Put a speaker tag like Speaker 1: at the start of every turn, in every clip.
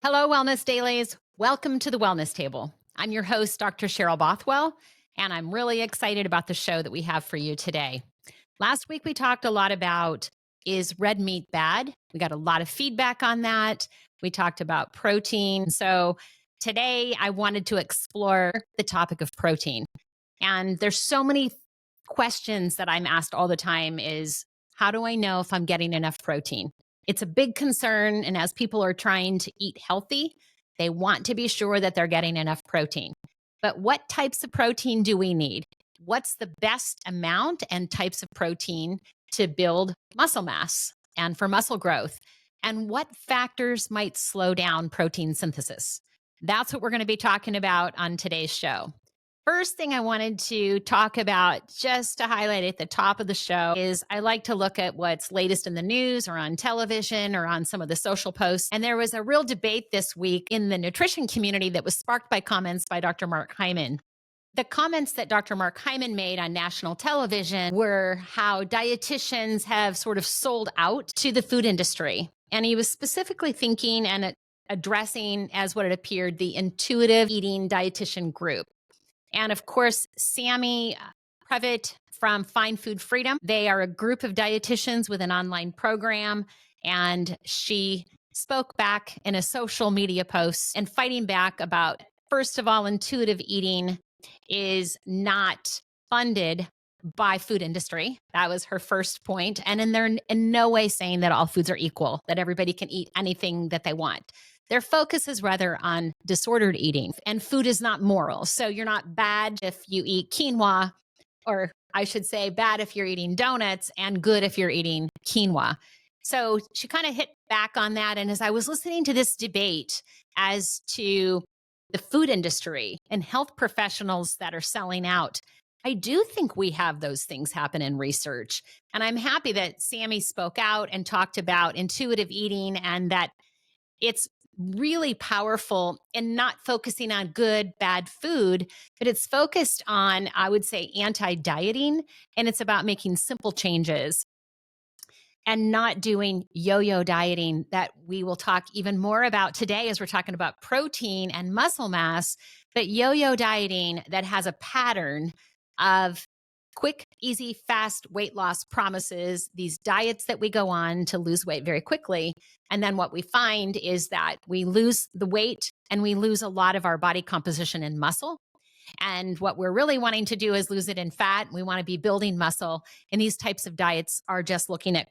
Speaker 1: Hello, Wellness Dailies. Welcome to the Wellness Table. I'm your host, Dr. Cheryl Bothwell, and I'm really excited about the show that we have for you today. Last week, we talked a lot about is red meat bad? We got a lot of feedback on that. We talked about protein. So today, I wanted to explore the topic of protein. And there's so many questions that I'm asked all the time is how do I know if I'm getting enough protein? It's a big concern. And as people are trying to eat healthy, they want to be sure that they're getting enough protein. But what types of protein do we need? What's the best amount and types of protein to build muscle mass and for muscle growth? And what factors might slow down protein synthesis? That's what we're going to be talking about on today's show. First thing I wanted to talk about, just to highlight at the top of the show, is I like to look at what's latest in the news or on television or on some of the social posts. And there was a real debate this week in the nutrition community that was sparked by comments by Dr. Mark Hyman. The comments that Dr. Mark Hyman made on national television were how dietitians have sort of sold out to the food industry. And he was specifically thinking and addressing, as what it appeared, the intuitive eating dietitian group. And of course, Sammy Previtt from Find Food Freedom, they are a group of dietitians with an online program. And she spoke back in a social media post and fighting back about, first of all, intuitive eating is not funded by food industry. That was her first point. And they're in no way saying that all foods are equal, that everybody can eat anything that they want. Their focus is rather on disordered eating, and food is not moral. So you're not bad if you eat quinoa, or I should say bad if you're eating donuts and good if you're eating quinoa. So she kind of hit back on that. And as I was listening to this debate as to the food industry and health professionals that are selling out, I do think we have those things happen in research. And I'm happy that Sammy spoke out and talked about intuitive eating and that it's really powerful in not focusing on good, bad food, but it's focused on, I would say, anti-dieting. And it's about making simple changes and not doing yo-yo dieting that we will talk even more about today as we're talking about protein and muscle mass, but yo-yo dieting that has a pattern of quick, easy, fast weight loss promises, these diets that we go on to lose weight very quickly. And then what we find is that we lose the weight and we lose a lot of our body composition in muscle. And what we're really wanting to do is lose it in fat. We want to be building muscle. And these types of diets are just looking at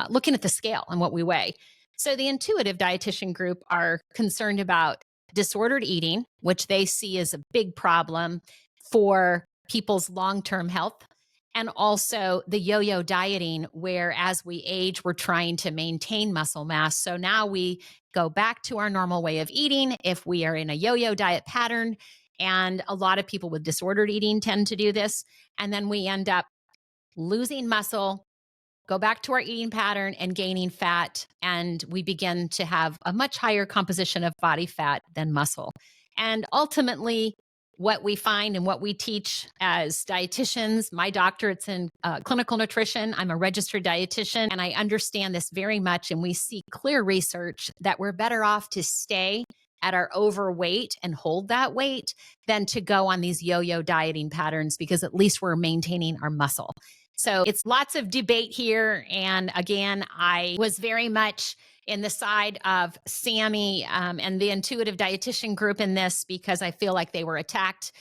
Speaker 1: looking at the scale and what we weigh. So the intuitive dietitian group are concerned about disordered eating, which they see as a big problem for people's long-term health. And also the yo-yo dieting, where as we age, we're trying to maintain muscle mass. So now we go back to our normal way of eating if we are in a yo-yo diet pattern. And a lot of people with disordered eating tend to do this. And then we end up losing muscle, go back to our eating pattern and gaining fat. And we begin to have a much higher composition of body fat than muscle. And ultimately, what we find and what we teach as dietitians, my doctorate's in clinical nutrition. I'm a registered dietitian, and I understand this very much. And we see clear research that we're better off to stay at our overweight and hold that weight than to go on these yo-yo dieting patterns, because at least we're maintaining our muscle. So it's lots of debate here. And again, I was very much in the side of Sammy and the intuitive dietitian group in this, because I feel like they were attacked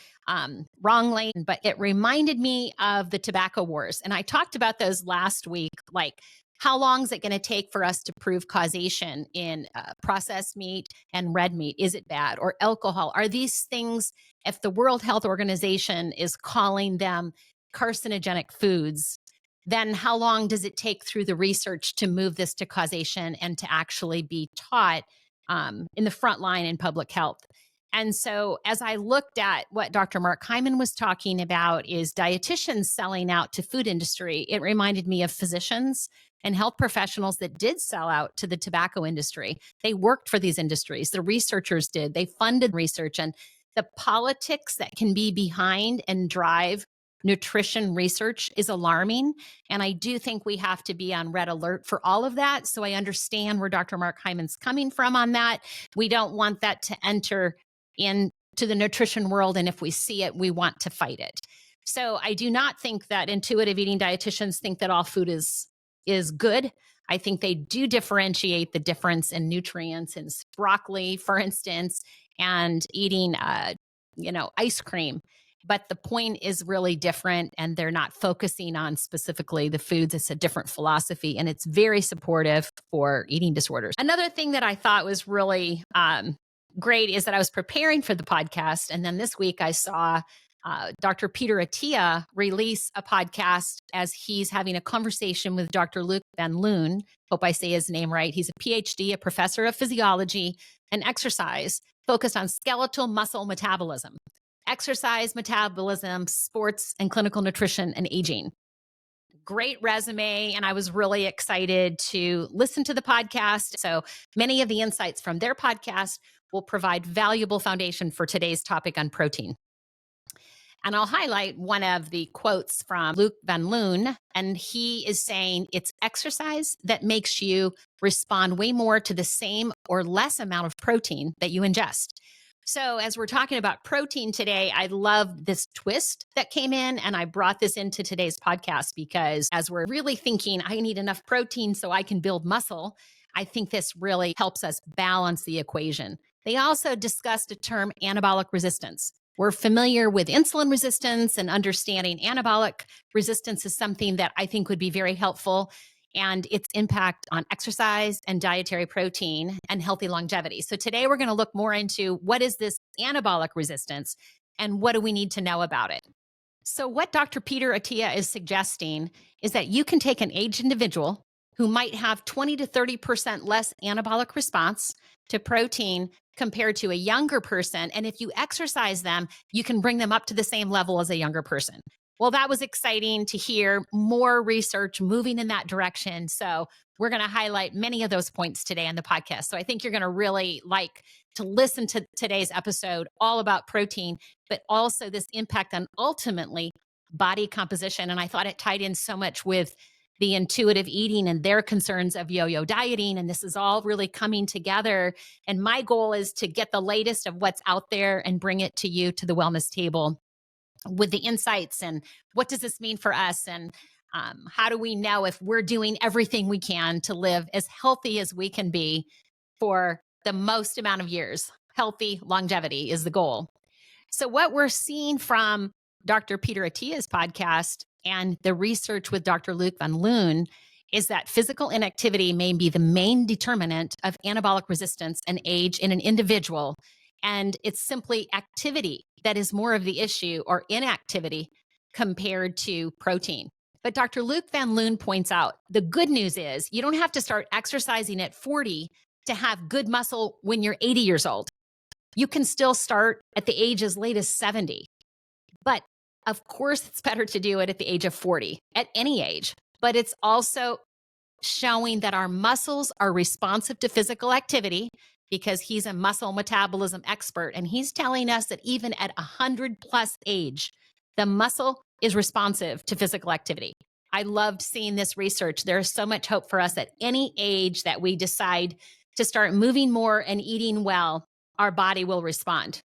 Speaker 1: wrongly. But it reminded me of the tobacco wars. And I talked about those last week, like how long is it going to take for us to prove causation in processed meat and red meat? Is it bad? Or alcohol? Are these things, if the World Health Organization is calling them carcinogenic foods, then how long does it take through the research to move this to causation and to actually be taught in the front line in public health? And so as I looked at what Dr. Mark Hyman was talking about is dietitians selling out to food industry, it reminded me of physicians and health professionals that did sell out to the tobacco industry. They worked for these industries. The researchers did. They funded research, and the politics that can be behind and drive nutrition research is alarming. And I do think we have to be on red alert for all of that. So I understand where Dr. Mark Hyman's coming from on that. We don't want that to enter into the nutrition world. And if we see it, we want to fight it. So I do not think that intuitive eating dietitians think that all food is good. I think they do differentiate the difference in nutrients in broccoli, for instance, and eating, ice cream. But the point is really different, and they're not focusing on specifically the foods. It's a different philosophy, and it's very supportive for eating disorders. Another thing that I thought was really great is that I was preparing for the podcast, and then this week I saw Dr. Peter Attia release a podcast as he's having a conversation with Dr. Luc Van Loon. Hope I say his name right. He's a PhD, a professor of physiology and exercise focused on skeletal muscle metabolism, exercise, metabolism, sports, and clinical nutrition and aging. Great resume. And I was really excited to listen to the podcast. So many of the insights from their podcast will provide valuable foundation for today's topic on protein. And I'll highlight one of the quotes from Luc Van Loon. And he is saying it's exercise that makes you respond way more to the same or less amount of protein that you ingest. So as we're talking about protein today, I love this twist that came in, and I brought this into today's podcast because as we're really thinking, I need enough protein so I can build muscle, I think this really helps us balance the equation. They also discussed a term, anabolic resistance. We're familiar with insulin resistance, and understanding anabolic resistance is something that I think would be very helpful, and its impact on exercise and dietary protein and healthy longevity. So today we're going to look more into what is this anabolic resistance and what do we need to know about it. So what Dr. Peter Attia is suggesting is that you can take an aged individual who might have 20 to 30% less anabolic response to protein compared to a younger person. And if you exercise them, you can bring them up to the same level as a younger person. Well, that was exciting to hear more research moving in that direction. So we're going to highlight many of those points today on the podcast. So I think you're going to really like to listen to today's episode all about protein, but also this impact on ultimately body composition. And I thought it tied in so much with the intuitive eating and their concerns of yo-yo dieting. And this is all really coming together. And my goal is to get the latest of what's out there and bring it to you, to the wellness table, with the insights and what does this mean for us, and how do we know if we're doing everything we can to live as healthy as we can be for the most amount of years. Healthy longevity is the goal. So what we're seeing from Dr. Peter Attia's podcast and the research with Dr. Luc Van Loon is that physical inactivity may be the main determinant of anabolic resistance and age in an individual. And it's simply activity that is more of the issue, or inactivity, compared to protein. But Dr. Luc Van Loon points out the good news is you don't have to start exercising at 40 to have good muscle when you're 80 years old. You can still start at the age as late as 70. But of course, it's better to do it at the age of 40, at any age. But it's also showing that our muscles are responsive to physical activity, because he's a muscle metabolism expert. And he's telling us that even at 100 plus age, the muscle is responsive to physical activity. I loved seeing this research. There's so much hope for us at any age that we decide to start moving more and eating well, our body will respond.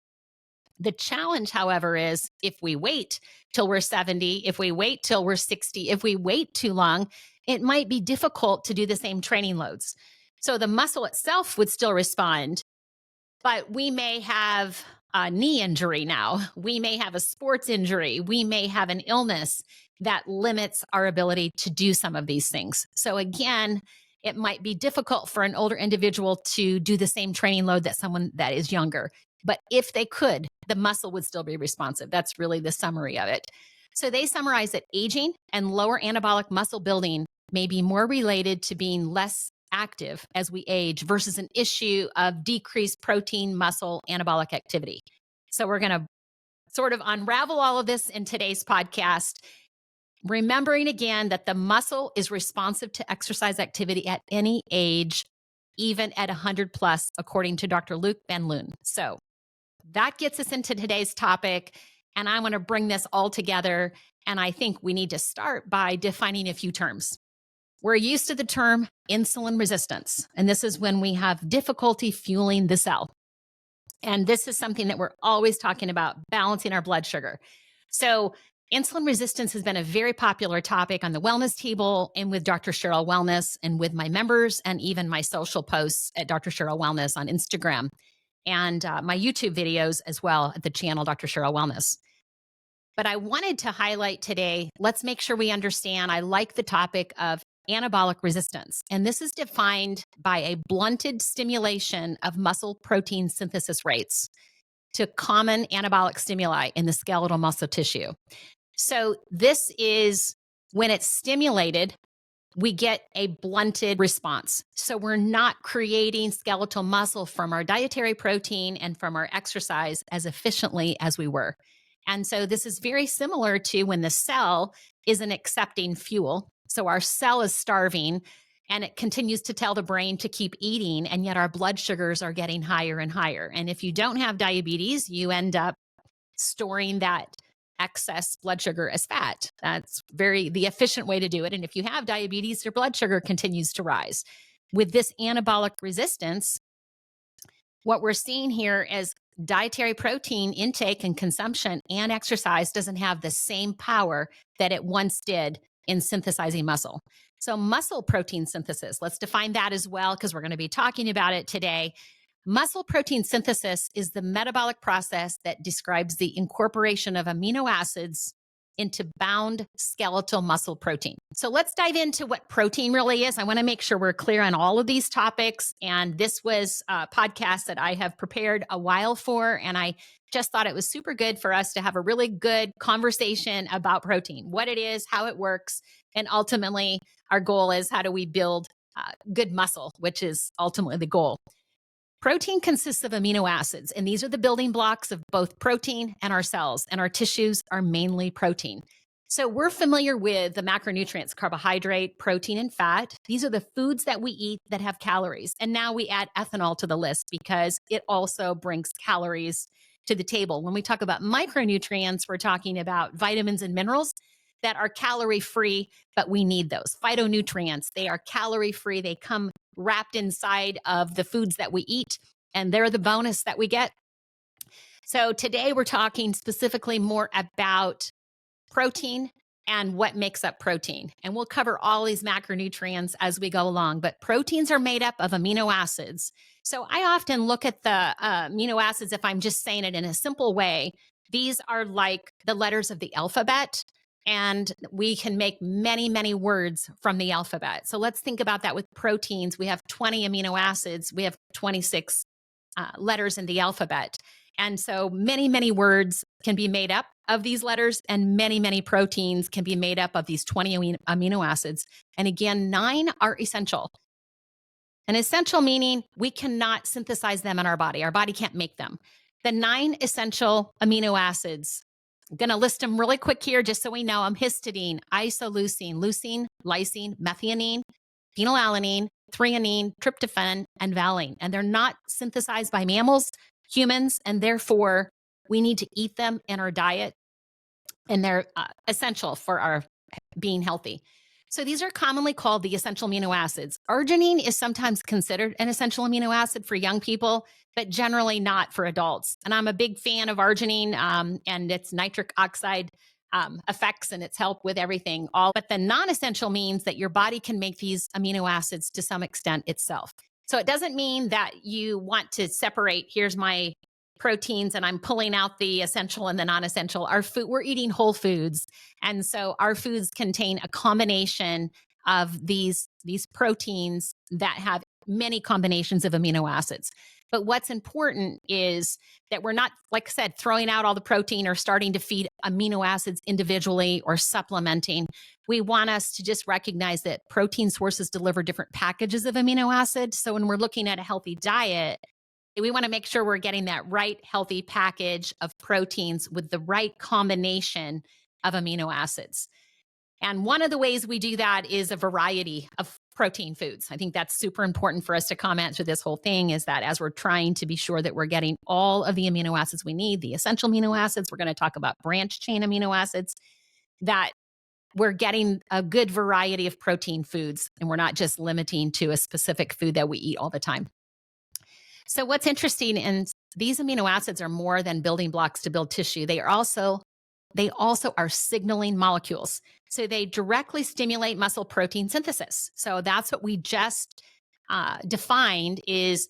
Speaker 1: The challenge, however, is if we wait till we're 70, if we wait till we're 60, if we wait too long, it might be difficult to do the same training loads. So the muscle itself would still respond, but we may have a knee injury now. We may have a sports injury. We may have an illness that limits our ability to do some of these things. So again, it might be difficult for an older individual to do the same training load that someone that is younger. But if they could, the muscle would still be responsive. That's really the summary of it. So they summarize that aging and lower anabolic muscle building may be more related to being less active as we age versus an issue of decreased protein, muscle, anabolic activity. So we're going to sort of unravel all of this in today's podcast, remembering again that the muscle is responsive to exercise activity at any age, even at 100 plus, according to Dr. Luc Van Loon. So that gets us into today's topic. And I want to bring this all together. And I think we need to start by defining a few terms. We're used to the term insulin resistance, and this is when we have difficulty fueling the cell. And this is something that we're always talking about, balancing our blood sugar. So insulin resistance has been a very popular topic on the wellness table and with Dr. Cheryl Wellness and with my members and even my social posts at Dr. Cheryl Wellness on Instagram and my YouTube videos as well at the channel Dr. Cheryl Wellness. But I wanted to highlight today, let's make sure we understand. I like the topic of anabolic resistance. And this is defined by a blunted stimulation of muscle protein synthesis rates to common anabolic stimuli in the skeletal muscle tissue. So this is when it's stimulated, we get a blunted response. So we're not creating skeletal muscle from our dietary protein and from our exercise as efficiently as we were. And so this is very similar to when the cell isn't accepting fuel. So our cell is starving and it continues to tell the brain to keep eating, and yet our blood sugars are getting higher and higher. And if you don't have diabetes, you end up storing that excess blood sugar as fat. That's the efficient way to do it. And if you have diabetes, your blood sugar continues to rise. With this anabolic resistance, what we're seeing here is dietary protein intake and consumption and exercise doesn't have the same power that it once did in synthesizing muscle. So muscle protein synthesis, let's define that as well, because we're going to be talking about it today. Muscle protein synthesis is the metabolic process that describes the incorporation of amino acids into bound skeletal muscle protein. So let's dive into what protein really is. I want to make sure we're clear on all of these topics. And this was a podcast that I have prepared a while for, and I just thought it was super good for us to have a really good conversation about protein, what it is, how it works, and ultimately our goal is how do we build good muscle, which is ultimately the goal. Protein consists of amino acids, and these are the building blocks of both protein and our cells, and our tissues are mainly protein. So we're familiar with the macronutrients, carbohydrate, protein, and fat. These are the foods that we eat that have calories. And now we add ethanol to the list because it also brings calories to the table. When we talk about micronutrients, we're talking about vitamins and minerals that are calorie-free, but we need those. Phytonutrients, they are calorie-free. They come wrapped inside of the foods that we eat, and they're the bonus that we get. So today we're talking specifically more about protein and what makes up protein. And we'll cover all these macronutrients as we go along, but proteins are made up of amino acids. So I often look at the amino acids, if I'm just saying it in a simple way, these are like the letters of the alphabet. And we can make many, many words from the alphabet. So let's think about that with proteins. We have 20 amino acids. We have 26 letters in the alphabet. And so many, many words can be made up of these letters, and many, many proteins can be made up of these 20 amino acids. And again, 9 are essential. And essential meaning we cannot synthesize them in our body. Our body can't make them. The 9 essential amino acids, I'm going to list them really quick here just so we know them: histidine, isoleucine, leucine, lysine, methionine, phenylalanine, threonine, tryptophan, and valine. And they're not synthesized by mammals, humans, and therefore we need to eat them in our diet, and they're essential for our being healthy. So these are commonly called the essential amino acids. Arginine is sometimes considered an essential amino acid for young people, but generally not for adults. And I'm a big fan of arginine and its nitric oxide effects and its help with everything. But the non-essential means that your body can make these amino acids to some extent itself. So it doesn't mean that you want to separate, here's my proteins and I'm pulling out the essential and the non-essential. We're eating whole foods. And so our foods contain a combination of these proteins that have many combinations of amino acids. But what's important is that we're not, like I said, throwing out all the protein or starting to feed amino acids individually or supplementing. We want us to just recognize that protein sources deliver different packages of amino acids. So when we're looking at a healthy diet, we want to make sure we're getting that right healthy package of proteins with the right combination of amino acids. And one of the ways we do that is a variety of protein foods. I think that's super important for us to comment through this whole thing is that as we're trying to be sure that we're getting all of the amino acids we need, the essential amino acids, we're going to talk about branch chain amino acids, that we're getting a good variety of protein foods and we're not just limiting to a specific food that we eat all the time. So what's interesting, and these amino acids are more than building blocks to build tissue. They also are signaling molecules. So they directly stimulate muscle protein synthesis. So that's what we just defined is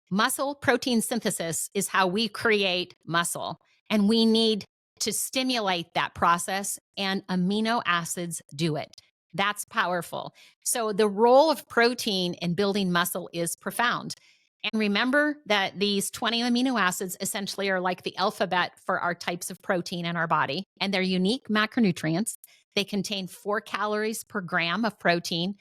Speaker 1: muscle protein synthesis is how we create muscle. And we need to stimulate that process, and amino acids do it. That's powerful. So the role of protein in building muscle is profound. And remember that these 20 amino acids essentially are like the alphabet for our types of protein in our body, and they're unique macronutrients. They contain 4 calories per gram of protein,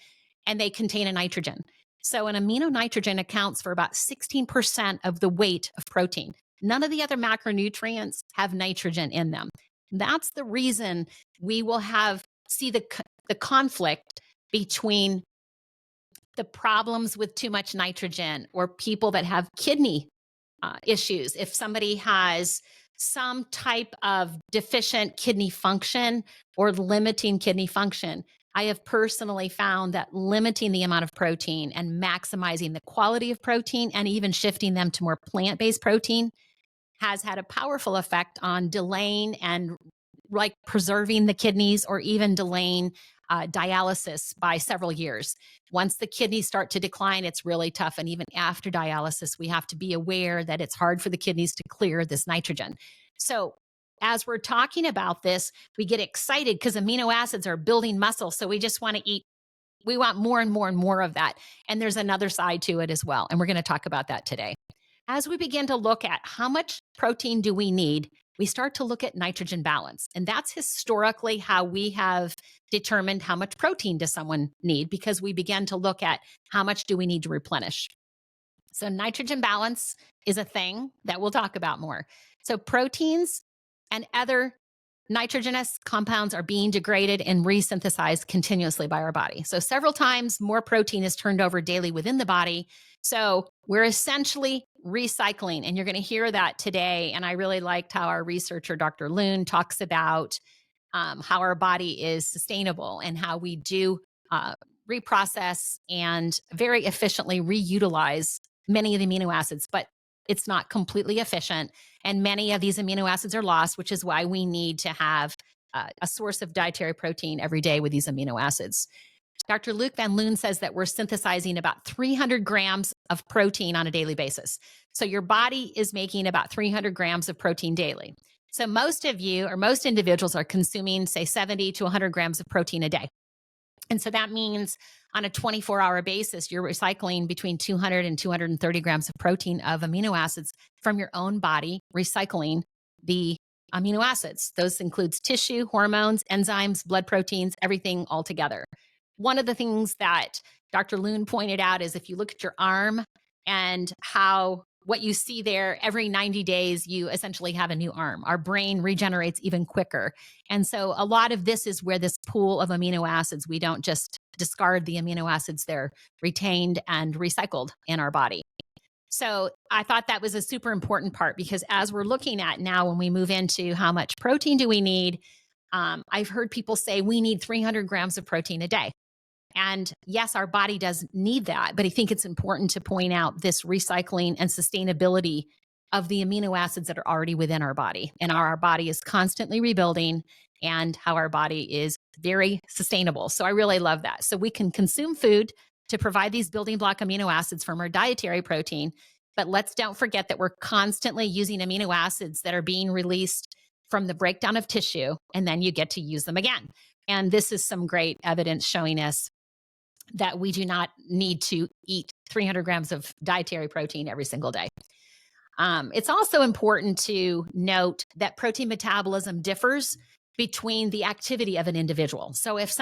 Speaker 1: and they contain a nitrogen. So an amino nitrogen accounts for about 16% of the weight of protein. None of the other macronutrients have nitrogen in them. That's the reason we will see the conflict between the problems with too much nitrogen or people that have kidney issues. If somebody has some type of deficient kidney function or limiting kidney function, I have personally found that limiting the amount of protein and maximizing the quality of protein and even shifting them to more plant-based protein has had a powerful effect on delaying and like preserving the kidneys or even delaying dialysis by several years. Once the kidneys start to decline, it's really tough. And even after dialysis, we have to be aware that it's hard for the kidneys to clear this nitrogen. So as we're talking about this, we get excited because amino acids are building muscle. So we just want to eat. We want more and more and more of that. And there's another side to it as well. And we're going to talk about that today. As we begin to look at how much protein do we need, we start to look at nitrogen balance. And that's historically how we have determined how much protein does someone need, because we began to look at how much do we need to replenish. So nitrogen balance is a thing that we'll talk about more. So proteins and other nitrogenous compounds are being degraded and resynthesized continuously by our body. So several times more protein is turned over daily within the body. So we're essentially recycling, and you're going to hear that today. And I really liked how our researcher, Dr. Loon, talks about how our body is sustainable and how we do reprocess and very efficiently reutilize many of the amino acids, but it's not completely efficient. And many of these amino acids are lost, which is why we need to have a source of dietary protein every day with these amino acids. Dr. Luc Van Loon says that we're synthesizing about 300 grams of protein on a daily basis. So your body is making about 300 grams of protein daily. So most of you or most individuals are consuming, say, 70 to 100 grams of protein a day. And so that means on a 24-hour basis, you're recycling between 200 and 230 grams of protein of amino acids from your own body, recycling the amino acids. Those includes tissue, hormones, enzymes, blood proteins, everything all together. One of the things that Dr. Loon pointed out is if you look at your arm and how what you see there, every 90 days, you essentially have a new arm. Our brain regenerates even quicker. And so a lot of this is where this pool of amino acids, we don't just discard the amino acids, they're retained and recycled in our body. So I thought that was a super important part, because as we're looking at now, when we move into how much protein do we need, I've heard people say we need 300 grams of protein a day. And yes, our body does need that, but I think it's important to point out this recycling and sustainability of the amino acids that are already within our body, and how our body is constantly rebuilding and how our body is very sustainable. So I really love that. So we can consume food to provide these building block amino acids from our dietary protein, but let's don't forget that we're constantly using amino acids that are being released from the breakdown of tissue, and then you get to use them again. And this is some great evidence showing us that we do not need to eat 300 grams of dietary protein every single day. It's also important to note that protein metabolism differs between the activity of an individual. So if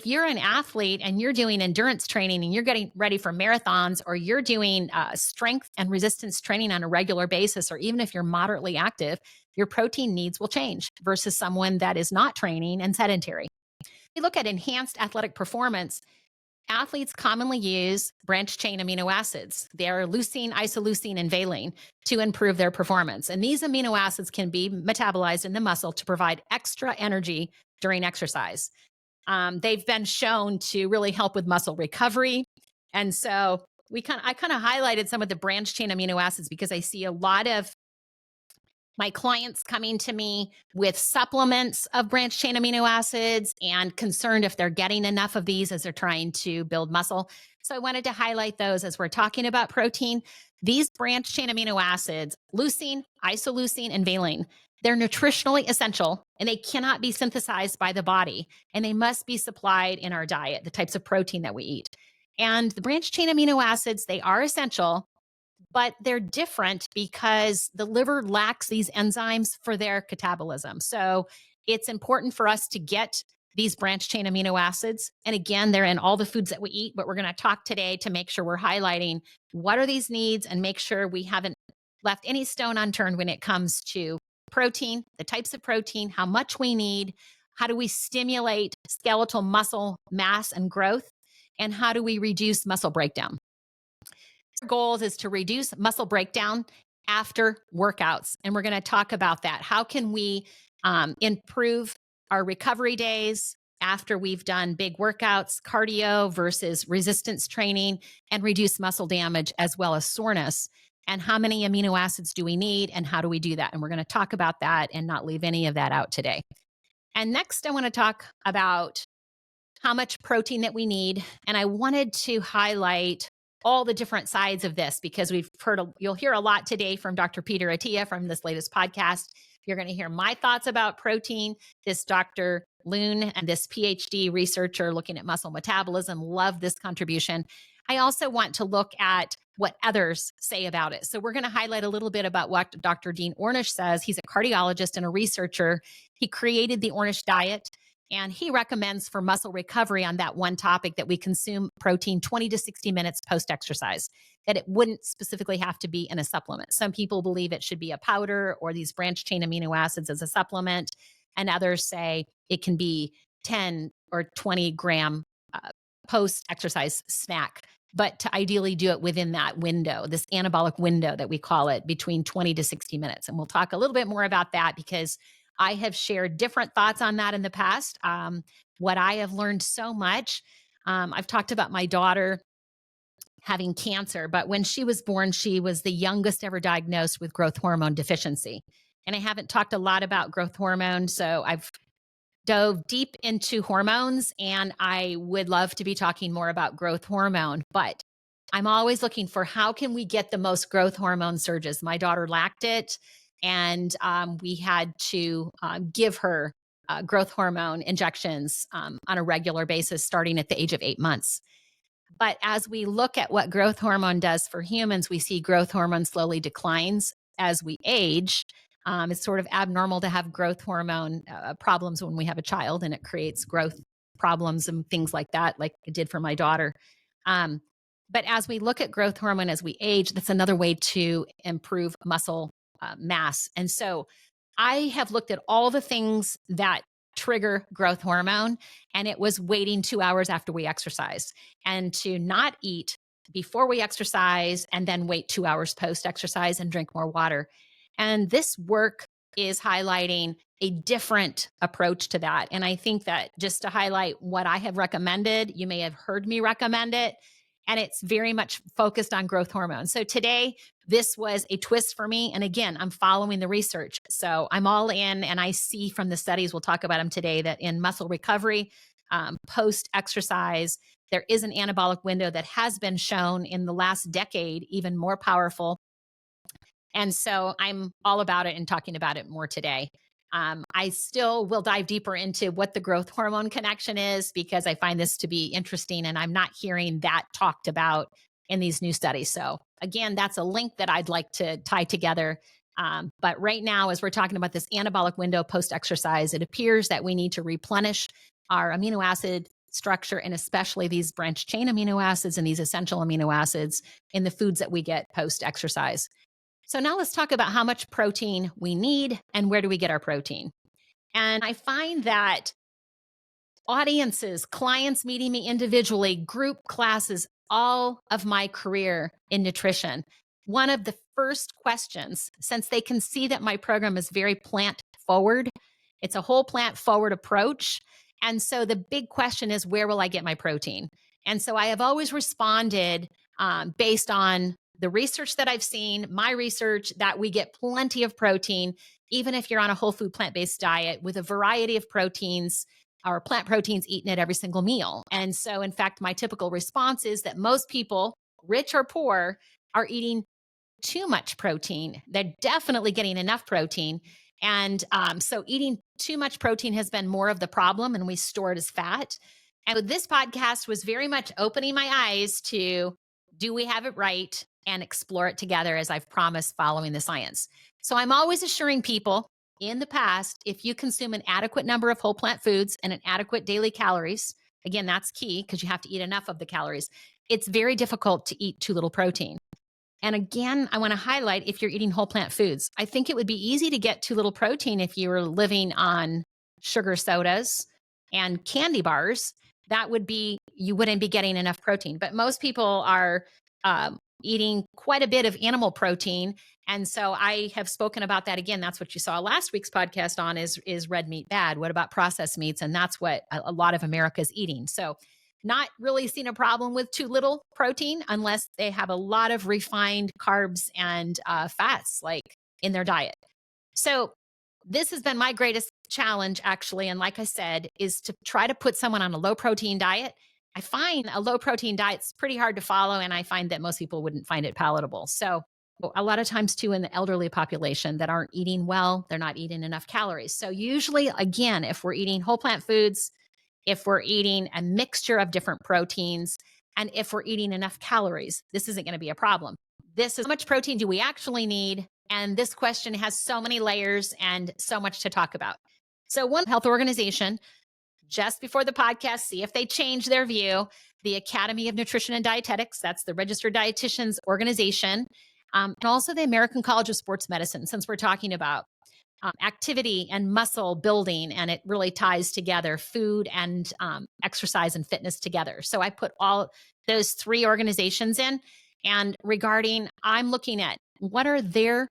Speaker 1: you're an athlete and you're doing endurance training and you're getting ready for marathons, or you're doing strength and resistance training on a regular basis, or even if you're moderately active, your protein needs will change versus someone that is not training and sedentary. We look at enhanced athletic performance. Athletes commonly use branched chain amino acids. They are leucine, isoleucine, and valine to improve their performance. And these amino acids can be metabolized in the muscle to provide extra energy during exercise. They've been shown to really help with muscle recovery. And so I kind of highlighted some of the branched chain amino acids because I see a lot of my clients coming to me with supplements of branched chain amino acids and concerned if they're getting enough of these as they're trying to build muscle. So I wanted to highlight those as we're talking about protein. These branched chain amino acids, leucine, isoleucine, and valine, they're nutritionally essential and they cannot be synthesized by the body, and they must be supplied in our diet, the types of protein that we eat. And the branched chain amino acids, they are essential, but they're different because the liver lacks these enzymes for their catabolism. So it's important for us to get these branched chain amino acids. And again, they're in all the foods that we eat, but we're going to talk today to make sure we're highlighting what are these needs and make sure we haven't left any stone unturned when it comes to protein, the types of protein, how much we need, how do we stimulate skeletal muscle mass and growth, and how do we reduce muscle breakdown. Goals is to reduce muscle breakdown after workouts. And we're going to talk about that. How can we improve our recovery days after we've done big workouts, cardio versus resistance training, and reduce muscle damage as well as soreness? And how many amino acids do we need? And how do we do that? And we're going to talk about that and not leave any of that out today. And next, I want to talk about how much protein that we need. And I wanted to highlight all the different sides of this because you'll hear a lot today from Dr. Peter Attia from this latest podcast. You're going to hear my thoughts about protein. This Dr. Loon and this PhD researcher looking at muscle metabolism, love this contribution. I also want to look at what others say about it. So we're going to highlight a little bit about what Dr. Dean Ornish says. He's a cardiologist and a researcher. He created the Ornish diet. And he recommends for muscle recovery on that one topic that we consume protein 20 to 60 minutes post exercise, that it wouldn't specifically have to be in a supplement. Some people believe it should be a powder or these branched chain amino acids as a supplement. And others say it can be 10 or 20 gram post exercise snack, but to ideally do it within that window, this anabolic window that we call it, between 20 to 60 minutes. And we'll talk a little bit more about that because I have shared different thoughts on that in the past. What I have learned so much. I've talked about my daughter having cancer, but when she was born, she was the youngest ever diagnosed with growth hormone deficiency. And I haven't talked a lot about growth hormone, so I've dove deep into hormones, and I would love to be talking more about growth hormone, but I'm always looking for how can we get the most growth hormone surges. My daughter lacked it, and we had to give her growth hormone injections on a regular basis starting at the age of 8 months. But as we look at what growth hormone does for humans, we see growth hormone slowly declines as we age. It's sort of abnormal to have growth hormone problems when we have a child, and it creates growth problems and things like that, like it did for my daughter. But as we look at growth hormone as we age, that's another way to improve muscle mass. And so I have looked at all the things that trigger growth hormone, and it was waiting 2 hours after we exercise and to not eat before we exercise and then wait 2 hours post exercise and drink more water. And this work is highlighting a different approach to that. And I think that just to highlight what I have recommended, you may have heard me recommend it, and it's very much focused on growth hormone. So today, this was a twist for me. And again, I'm following the research. So I'm all in, and I see from the studies, we'll talk about them today, that in muscle recovery, post exercise, there is an anabolic window that has been shown in the last decade, even more powerful. And so I'm all about it and talking about it more today. I still will dive deeper into what the growth hormone connection is because I find this to be interesting, and I'm not hearing that talked about in these new studies. So again, that's a link that I'd like to tie together. But right now, as we're talking about this anabolic window post-exercise, it appears that we need to replenish our amino acid structure, and especially these branched chain amino acids and these essential amino acids in the foods that we get post-exercise. So now let's talk about how much protein we need and where do we get our protein. And I find that audiences, clients meeting me individually, group classes, all of my career in nutrition. One of the first questions, since they can see that my program is very plant forward, it's a whole plant forward approach. And so the big question is, where will I get my protein? And so I have always responded based on the research that I've seen, my research, that we get plenty of protein, even if you're on a whole food plant based diet with a variety of proteins or plant proteins eaten at every single meal. And so, in fact, my typical response is that most people, rich or poor, are eating too much protein. They're definitely getting enough protein. And so eating too much protein has been more of the problem, and we store it as fat. And this podcast was very much opening my eyes to, do we have it right, and explore it together, as I've promised, following the science. So I'm always assuring people in the past, if you consume an adequate number of whole plant foods and an adequate daily calories, again, that's key because you have to eat enough of the calories. It's very difficult to eat too little protein. And again, I want to highlight, if you're eating whole plant foods, I think it would be easy to get too little protein if you were living on sugar sodas and candy bars. That would be, you wouldn't be getting enough protein. But most people are eating quite a bit of animal protein. And so I have spoken about that. Again, that's what you saw last week's podcast on, is red meat bad? What about processed meats? And that's what a lot of America is eating. So not really seeing a problem with too little protein unless they have a lot of refined carbs and fats like in their diet. So this has been my greatest challenge, actually. And like I said, is to try to put someone on a low protein diet. I find a low protein diet's pretty hard to follow, and I find that most people wouldn't find it palatable. So a lot of times too, in the elderly population that aren't eating well, they're not eating enough calories. So usually, again, if we're eating whole plant foods, if we're eating a mixture of different proteins, and if we're eating enough calories, this isn't going to be a problem. This is, how much protein do we actually need? And this question has so many layers and so much to talk about. So one health organization, just before the podcast, see if they change their view, the Academy of Nutrition and Dietetics, that's the registered dietitians organization, and also the American College of Sports Medicine, since we're talking about activity and muscle building, and it really ties together food and exercise and fitness together. So I put all those three organizations in, and regarding, I'm looking at what are their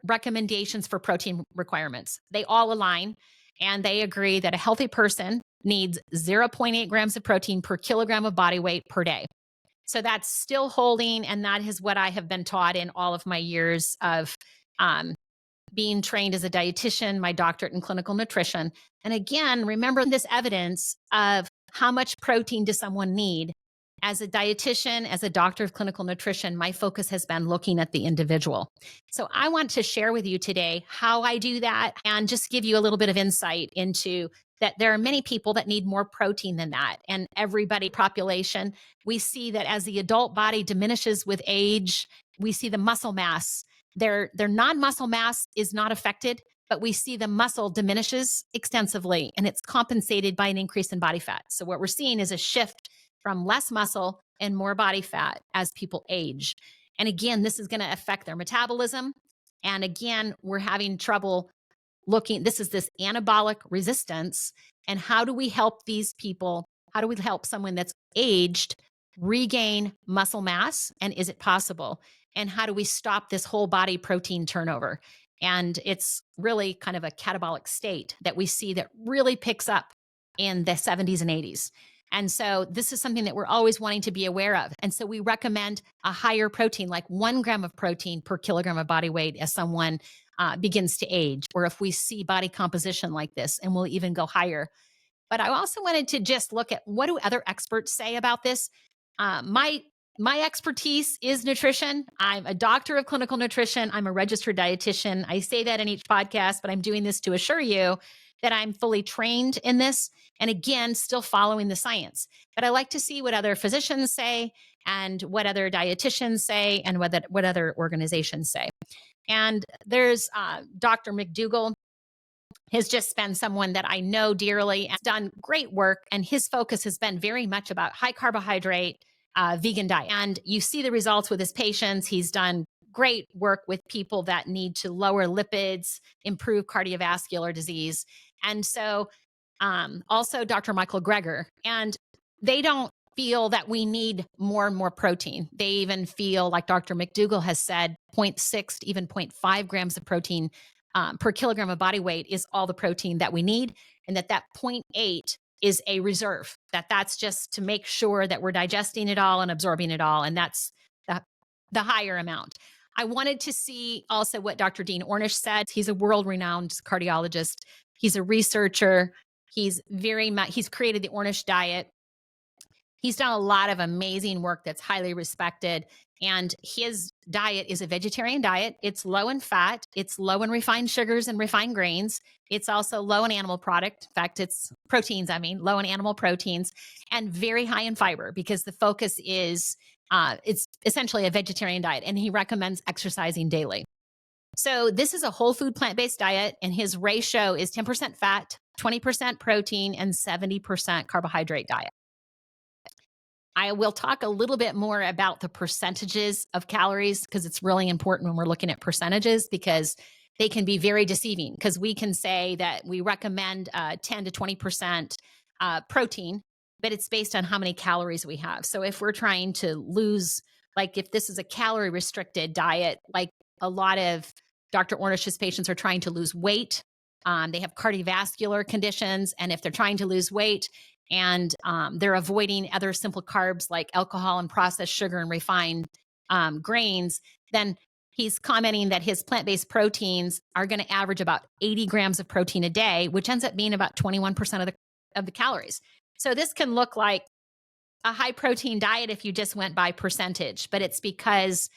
Speaker 1: recommendations for protein requirements. They all align, and they agree that a healthy person needs 0.8 grams of protein per kilogram of body weight per day. So that's still holding, and that is what I have been taught in all of my years of being trained as a dietitian, my doctorate in clinical nutrition. And again, remember this evidence of how much protein does someone need. As a dietitian, as a doctor of clinical nutrition, my focus has been looking at the individual. So I want to share with you today how I do that, and just give you a little bit of insight into that there are many people that need more protein than that. And everybody population, we see that as the adult body diminishes with age, we see the muscle mass. Their non-muscle mass is not affected, but we see the muscle diminishes extensively, and it's compensated by an increase in body fat. So what we're seeing is a shift from less muscle and more body fat as people age. And again, this is going to affect their metabolism. And again, we're having trouble looking, this anabolic resistance. And how do we help these people? How do we help someone that's aged regain muscle mass? And is it possible? And how do we stop this whole body protein turnover? And it's really kind of a catabolic state that we see that really picks up in the 70s and 80s. And so this is something that we're always wanting to be aware of. And so we recommend a higher protein, like 1 gram of protein per kilogram of body weight as someone begins to age, or if we see body composition like this, and we'll even go higher. But I also wanted to just look at, what do other experts say about this? My expertise is nutrition. I'm a doctor of clinical nutrition. I'm a registered dietitian. I say that in each podcast, but I'm doing this to assure you that I'm fully trained in this. And again, still following the science. But I like to see what other physicians say, and what other dietitians say, and what other organizations say. And there's Dr. McDougall has just been someone that I know dearly and done great work. And his focus has been very much about high carbohydrate, vegan diet. And you see the results with his patients. He's done great work with people that need to lower lipids, improve cardiovascular disease. And so also Dr. Michael Greger. And they don't feel that we need more and more protein. They even feel, like Dr. McDougall has said, zero 0.6 to even zero 0.5 grams of protein per kilogram of body weight is all the protein that we need, and that zero 0.8 is a reserve, that's just to make sure that we're digesting it all and absorbing it all, and that's the higher amount. I wanted to see also what Dr. Dean Ornish said. He's a world-renowned cardiologist. He's a researcher. He's created the Ornish diet. He's done a lot of amazing work that's highly respected. And his diet is a vegetarian diet. It's low in fat. It's low in refined sugars and refined grains. It's also low in animal product. In fact, it's proteins, low in animal proteins, and very high in fiber, because the focus is it's essentially a vegetarian diet. And he recommends exercising daily. So this is a whole food plant-based diet, and his ratio is 10% fat, 20% protein, and 70% carbohydrate diet. I will talk a little bit more about the percentages of calories, because it's really important when we're looking at percentages, because they can be very deceiving, because we can say that we recommend 10 to 20% protein, but it's based on how many calories we have. So if we're trying to lose, like if this is a calorie restricted diet, like a lot of Dr. Ornish's patients are trying to lose weight, they have cardiovascular conditions, and if they're trying to lose weight, and they're avoiding other simple carbs like alcohol and processed sugar and refined grains, then he's commenting that his plant-based proteins are going to average about 80 grams of protein a day, which ends up being about 21% of the calories. So this can look like a high protein diet if you just went by percentage, but it's because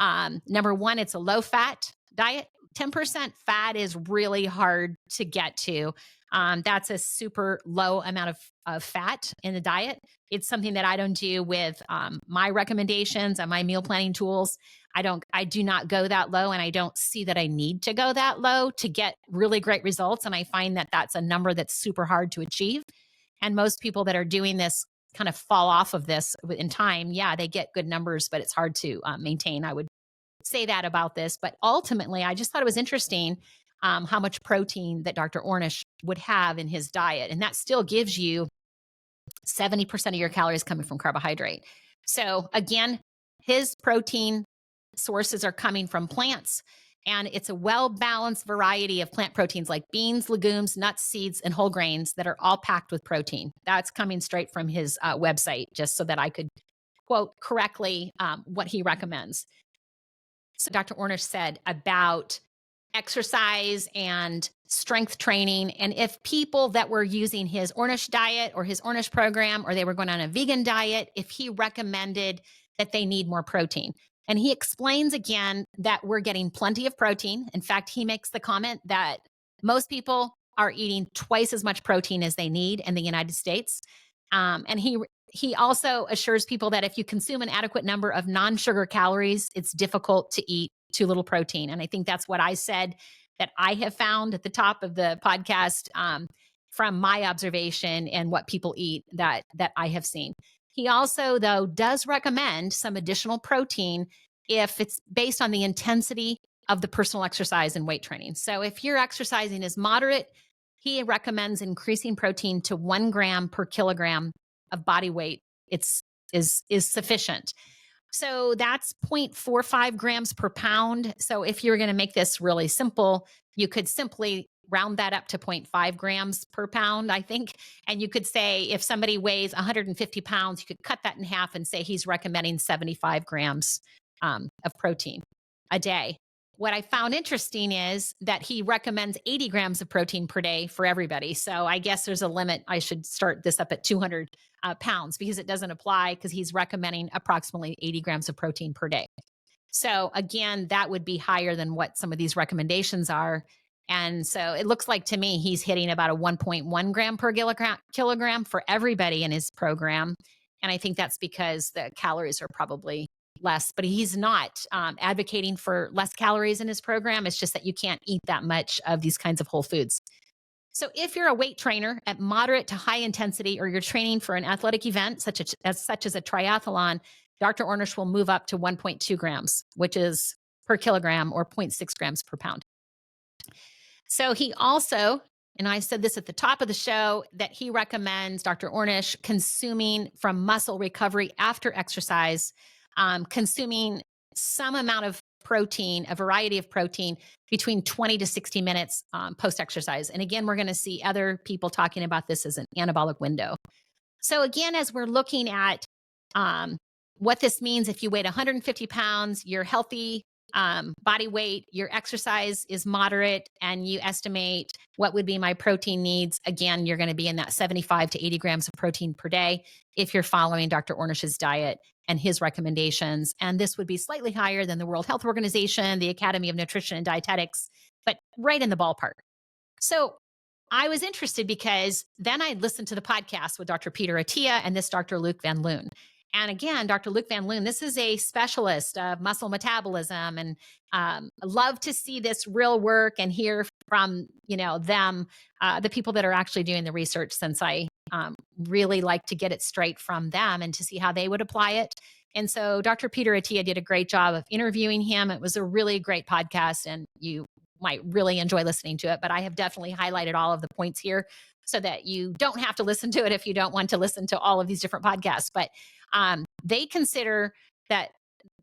Speaker 1: number one, it's a low fat diet. 10% fat is really hard to get to. That's a super low amount of fat in the diet. It's something that I don't do with my recommendations and my meal planning tools. I do not go that low, and I don't see that I need to go that low to get really great results. And I find that that's a number that's super hard to achieve. And most people that are doing this kind of fall off of this in time. Yeah, they get good numbers, but it's hard to maintain. I would say that about this. But ultimately, I just thought it was interesting how much protein that Dr. Ornish would have in his diet. And that still gives you 70% of your calories coming from carbohydrate. So again, his protein sources are coming from plants, and it's a well-balanced variety of plant proteins like beans, legumes, nuts, seeds, and whole grains that are all packed with protein. That's coming straight from his website, just so that I could quote correctly what he recommends. So Dr. Ornish said about exercise and strength training, and if people that were using his Ornish diet or his Ornish program, or they were going on a vegan diet, if he recommended that they need more protein. And he explains again that we're getting plenty of protein. In fact, he makes the comment that most people are eating twice as much protein as they need in the United States. And he also assures people that if you consume an adequate number of non-sugar calories, it's difficult to eat too little protein. And I think that's what I said that I have found at the top of the podcast from my observation and what people eat that I have seen. He also, though, does recommend some additional protein if it's based on the intensity of the personal exercise and weight training. So if your exercising is moderate, he recommends increasing protein to 1 gram per kilogram of body weight. Is sufficient. So that's 0.45 grams per pound. So if you're going to make this really simple, you could simply round that up to 0.5 grams per pound, I think. And you could say if somebody weighs 150 pounds, you could cut that in half and say he's recommending 75 grams of protein a day. What I found interesting is that he recommends 80 grams of protein per day for everybody. So I guess there's a limit. I should start this up at 200 pounds, because it doesn't apply, because he's recommending approximately 80 grams of protein per day. So again, that would be higher than what some of these recommendations are. And so it looks like to me he's hitting about a 1.1 gram per kilogram for everybody in his program. And I think that's because the calories are probably less, but he's not advocating for less calories in his program. It's just that you can't eat that much of these kinds of whole foods. So if you're a weight trainer at moderate to high intensity, or you're training for an athletic event such as a triathlon, Dr. Ornish will move up to 1.2 grams, which is per kilogram, or 0.6 grams per pound. So he also and I said this at the top of the show, that he recommends, Dr. Ornish, consuming from muscle recovery after exercise, consuming some amount of protein, a variety of protein between 20 to 60 minutes post exercise. And again, we're going to see other people talking about this as an anabolic window. So again, as we're looking at um, what this means, if you weigh 150 pounds, you're healthy body weight, your exercise is moderate, and you estimate what would be my protein needs, again, you're going to be in that 75 to 80 grams of protein per day if you're following Dr. Ornish's diet and his recommendations. And this would be slightly higher than the World Health Organization, the Academy of Nutrition and Dietetics, but right in the ballpark. So I was interested because then I listened to the podcast with Dr. Peter Attia and this Dr. Luke Van Loon. And again, Dr. Luke Van Loon, this is a specialist of muscle metabolism, and love to see this real work and hear from them, the people that are actually doing the research, since I really like to get it straight from them and to see how they would apply it. And so Dr. Peter Attia did a great job of interviewing him. It was a really great podcast, and you might really enjoy listening to it, but I have definitely highlighted all of the points here so that you don't have to listen to it if you don't want to listen to all of these different podcasts. But they consider that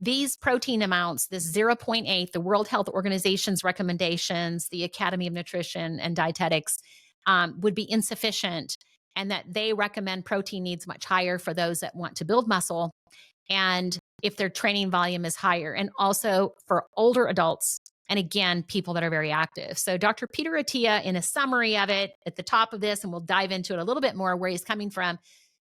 Speaker 1: these protein amounts, this 0.8, the World Health Organization's recommendations, the Academy of Nutrition and Dietetics, would be insufficient, and that they recommend protein needs much higher for those that want to build muscle, and if their training volume is higher, and also for older adults, and again, people that are very active. So Dr. Peter Attia, in a summary of it at the top of this, and we'll dive into it a little bit more where he's coming from,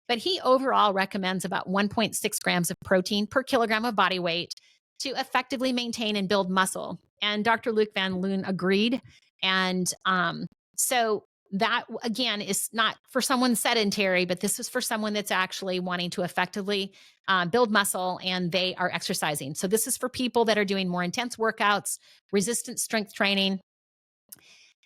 Speaker 1: but he overall recommends about 1.6 grams of protein per kilogram of body weight to effectively maintain and build muscle. And Dr. Luke Van Loon agreed. And so that, again, is not for someone sedentary, but this is for someone that's actually wanting to effectively build muscle, and they are exercising. So this is for people that are doing more intense workouts, resistance strength training.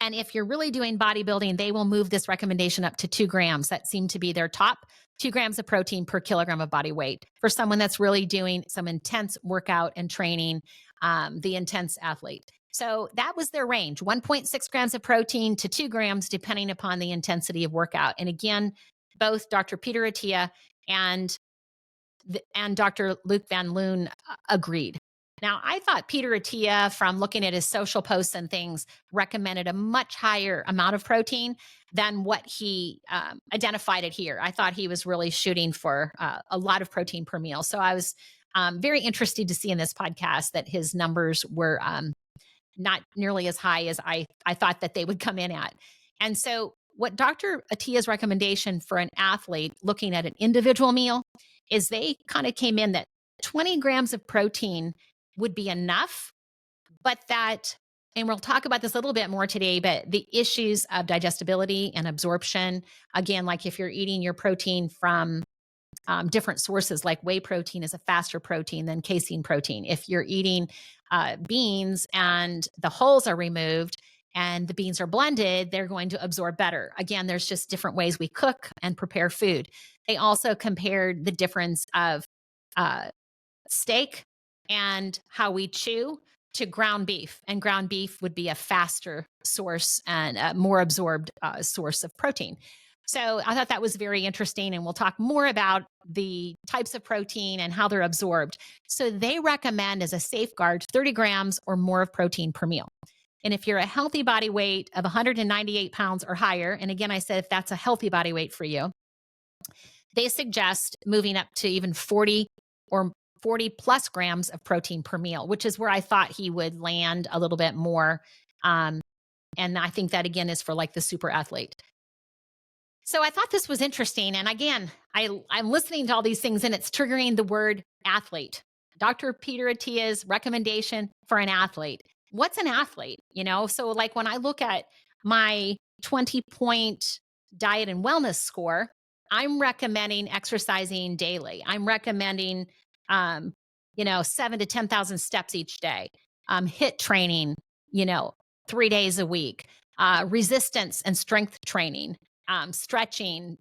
Speaker 1: And if you're really doing bodybuilding, they will move this recommendation up to 2 grams. That seemed to be their top 2 grams of protein per kilogram of body weight for someone that's really doing some intense workout and training, the intense athlete. So that was their range, 1.6 grams of protein to 2 grams, depending upon the intensity of workout. And again, both Dr. Peter Attia and Dr. Luke Van Loon agreed. Now, I thought Peter Attia, from looking at his social posts and things, recommended a much higher amount of protein than what he identified it here. I thought he was really shooting for a lot of protein per meal. So I was very interested to see in this podcast that his numbers were not nearly as high as I thought that they would come in at. And so what Dr. Attia's recommendation for an athlete looking at an individual meal is they kind of came in that 20 grams of protein would be enough, but that, and we'll talk about this a little bit more today, but the issues of digestibility and absorption, again, like if you're eating your protein from different sources, like whey protein is a faster protein than casein protein. If you're eating beans and the hulls are removed and the beans are blended, they're going to absorb better. Again, there's just different ways we cook and prepare food. They also compared the difference of steak and how we chew to ground beef. And ground beef would be a faster source and a more absorbed source of protein. So I thought that was very interesting. And we'll talk more about the types of protein and how they're absorbed. So they recommend, as a safeguard, 30 grams or more of protein per meal. And if you're a healthy body weight of 198 pounds or higher, and again, I said if that's a healthy body weight for you, they suggest moving up to even 40 or 40 plus grams of protein per meal, which is where I thought he would land a little bit more. And I think that, again, is for like the super athlete. So I thought this was interesting. And again, I'm listening to all these things and it's triggering the word athlete. Dr. Peter Attia's recommendation for an athlete. What's an athlete? So like when I look at my 20-point diet and wellness score, I'm recommending exercising daily. I'm recommending 7 to 10,000 steps each day, HIIT training, 3 days a week, resistance and strength training, stretching,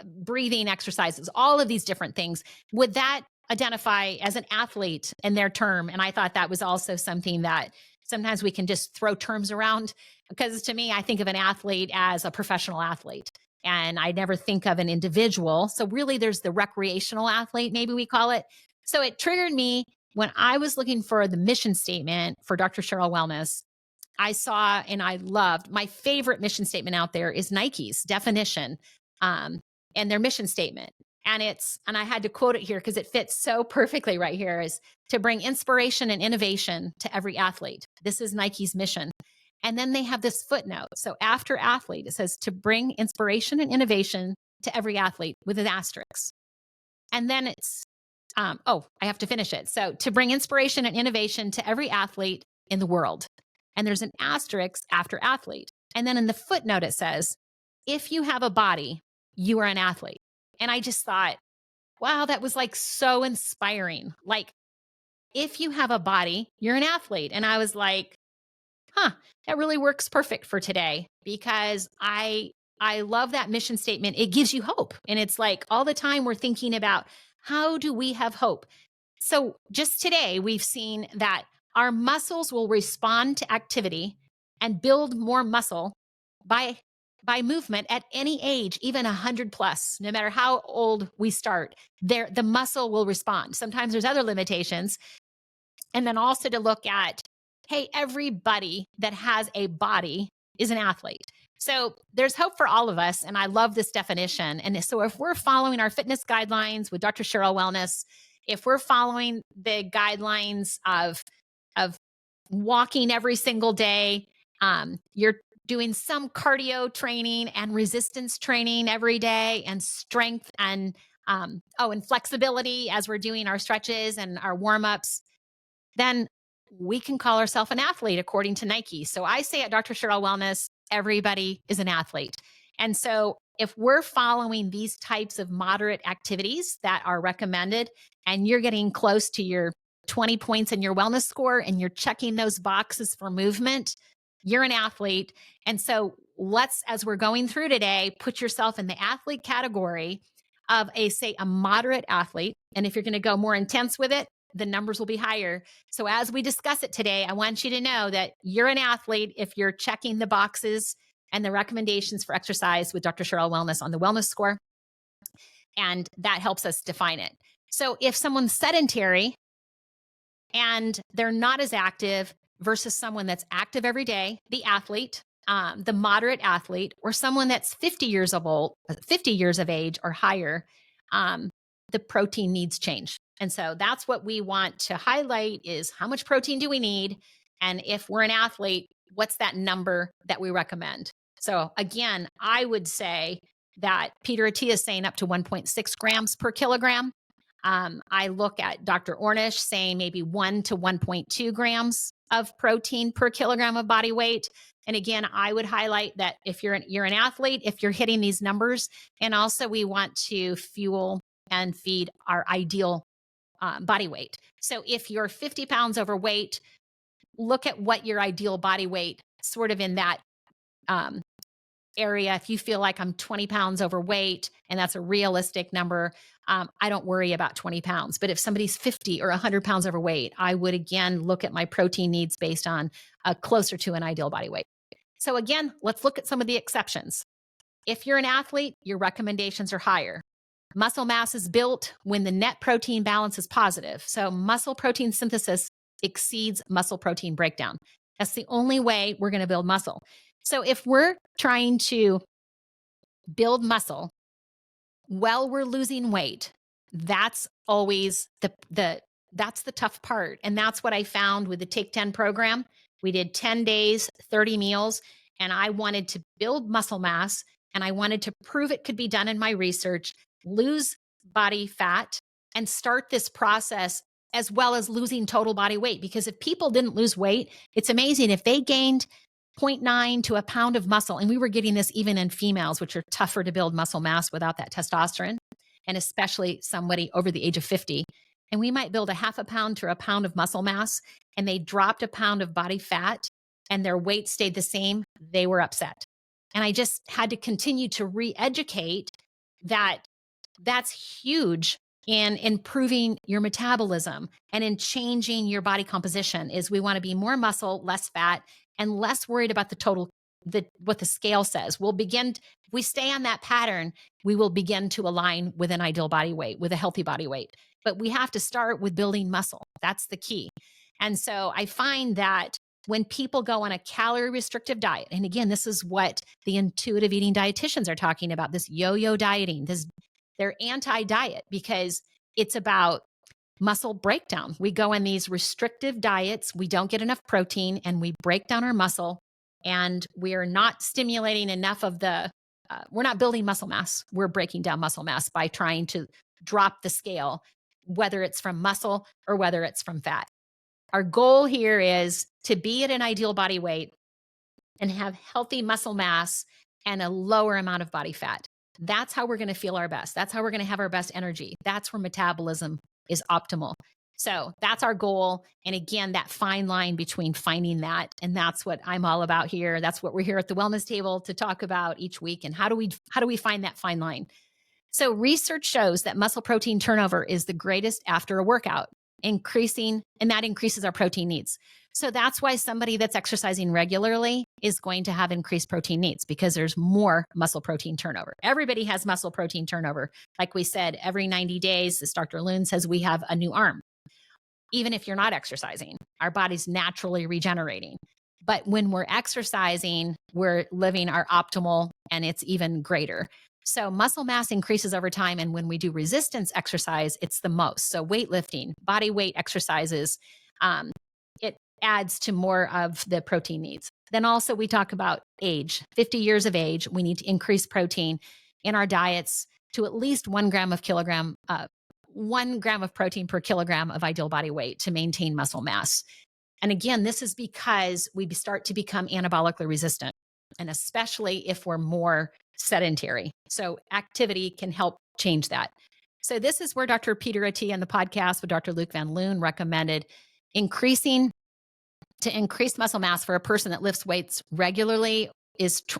Speaker 1: breathing exercises, all of these different things. Would that identify as an athlete in their term? And I thought that was also something that Sometimes we can just throw terms around because to me, I think of an athlete as a professional athlete and I never think of an individual. So really there's the recreational athlete, maybe we call it. So it triggered me when I was looking for the mission statement for Dr. Cheryl Wellness. I saw and I loved my favorite mission statement out there is Nike's definition um, and their mission statement. And I had to quote it here because it fits so perfectly right here is to bring inspiration and innovation to every athlete. This is Nike's mission. And then they have this footnote. So after athlete, it says to bring inspiration and innovation to every athlete with an asterisk. And then it's, I have to finish it. So to bring inspiration and innovation to every athlete in the world. And there's an asterisk after athlete. And then in the footnote, it says, if you have a body, you are an athlete. And I just thought, wow, that was like so inspiring. Like, if you have a body, you're an athlete. And I was like, that really works perfect for today because I love that mission statement. It gives you hope. And it's like all the time we're thinking about how do we have hope? So just today, we've seen that our muscles will respond to activity and build more muscle by movement at any age, even 100 plus, no matter how old we start, the muscle will respond. Sometimes there's other limitations. And then also to look at, hey, everybody that has a body is an athlete. So there's hope for all of us. And I love this definition. And so if we're following our fitness guidelines with Dr. Cheryl Wellness, if we're following the guidelines of walking every single day, you're doing some cardio training and resistance training every day and strength and and flexibility as we're doing our stretches and our warm-ups, then we can call ourselves an athlete according to Nike. So I say at Dr. Cheryl Wellness, everybody is an athlete. And so if we're following these types of moderate activities that are recommended and you're getting close to your 20 points in your wellness score and you're checking those boxes for movement, you're an athlete. And so let's, as we're going through today, put yourself in the athlete category of a moderate athlete. And if you're going to go more intense with it, the numbers will be higher. So as we discuss it today, I want you to know that you're an athlete if you're checking the boxes and the recommendations for exercise with Dr. Cheryl Wellness on the wellness score. And that helps us define it. So if someone's sedentary and they're not as active versus someone that's active every day, the athlete, the moderate athlete, or someone that's 50 years of age or higher, the protein needs change. And so that's what we want to highlight is how much protein do we need? And if we're an athlete, what's that number that we recommend? So again, I would say that Peter Attia is saying up to 1.6 grams per kilogram. I look at Dr. Ornish saying maybe 1 to 1.2 grams of protein per kilogram of body weight. And again, I would highlight that if you're an athlete, if you're hitting these numbers, and also we want to fuel and feed our ideal body weight. So if you're 50 pounds overweight, look at what your ideal body weight sort of in that area. If you feel like I'm 20 pounds overweight and that's a realistic number, I don't worry about 20 pounds. But if somebody's 50 or 100 pounds overweight, I would again look at my protein needs based on closer to an ideal body weight. So again, let's look at some of the exceptions. If you're an athlete, your recommendations are higher. Muscle mass is built when the net protein balance is positive. So muscle protein synthesis exceeds muscle protein breakdown. That's the only way we're going to build muscle. So if we're trying to build muscle while we're losing weight, that's always that's the tough part. And that's what I found with the Take 10 program. We did 10 days, 30 meals, and I wanted to build muscle mass and I wanted to prove it could be done in my research, lose body fat, and start this process as well as losing total body weight. Because if people didn't lose weight, it's amazing. If they gained 0.9 to a pound of muscle, and we were getting this even in females, which are tougher to build muscle mass without that testosterone, and especially somebody over the age of 50. And we might build a half a pound to a pound of muscle mass, and they dropped a pound of body fat, and their weight stayed the same. They were upset. And I just had to continue to re-educate that that's huge in improving your metabolism and in changing your body composition is we want to be more muscle, less fat, and less worried about the total what the scale says. If we stay on that pattern, we will begin to align with an ideal body weight, with a healthy body weight. But we have to start with building muscle. That's the key. And so I find that when people go on a calorie restrictive diet, and again, this is what the intuitive eating dietitians are talking about, this yo-yo dieting, they're anti-diet because it's about muscle breakdown. We go on these restrictive diets, we don't get enough protein, and we break down our muscle, and we are not stimulating enough of we're not building muscle mass. We're breaking down muscle mass by trying to drop the scale, whether it's from muscle or whether it's from fat. Our goal here is to be at an ideal body weight and have healthy muscle mass and a lower amount of body fat. That's how we're going to feel our best. That's how we're going to have our best energy. That's where metabolism is optimal. So that's our goal. And again, that fine line between finding that, and that's what I'm all about here. That's what we're here at the Wellness Table to talk about each week. And how do we find that fine line? So research shows that muscle protein turnover is the greatest after a workout, and that increases our protein needs. So that's why somebody that's exercising regularly is going to have increased protein needs, because there's more muscle protein turnover. Everybody has muscle protein turnover. Like we said, every 90 days, as Dr. Loon says, we have a new arm. Even if you're not exercising, our body's naturally regenerating. But when we're exercising, we're living our optimal, and it's even greater. So muscle mass increases over time. And when we do resistance exercise, it's the most. So weightlifting, body weight exercises, it adds to more of the protein needs. Then also we talk about age, 50 years of age, we need to increase protein in our diets to at least 1 gram of protein per kilogram of ideal body weight to maintain muscle mass. And again, this is because we start to become anabolically resistant, and especially if we're more sedentary. So activity can help change that. So this is where Dr. Peter Attia in the podcast with Dr. Luc Van Loon recommended to increase muscle mass for a person that lifts weights regularly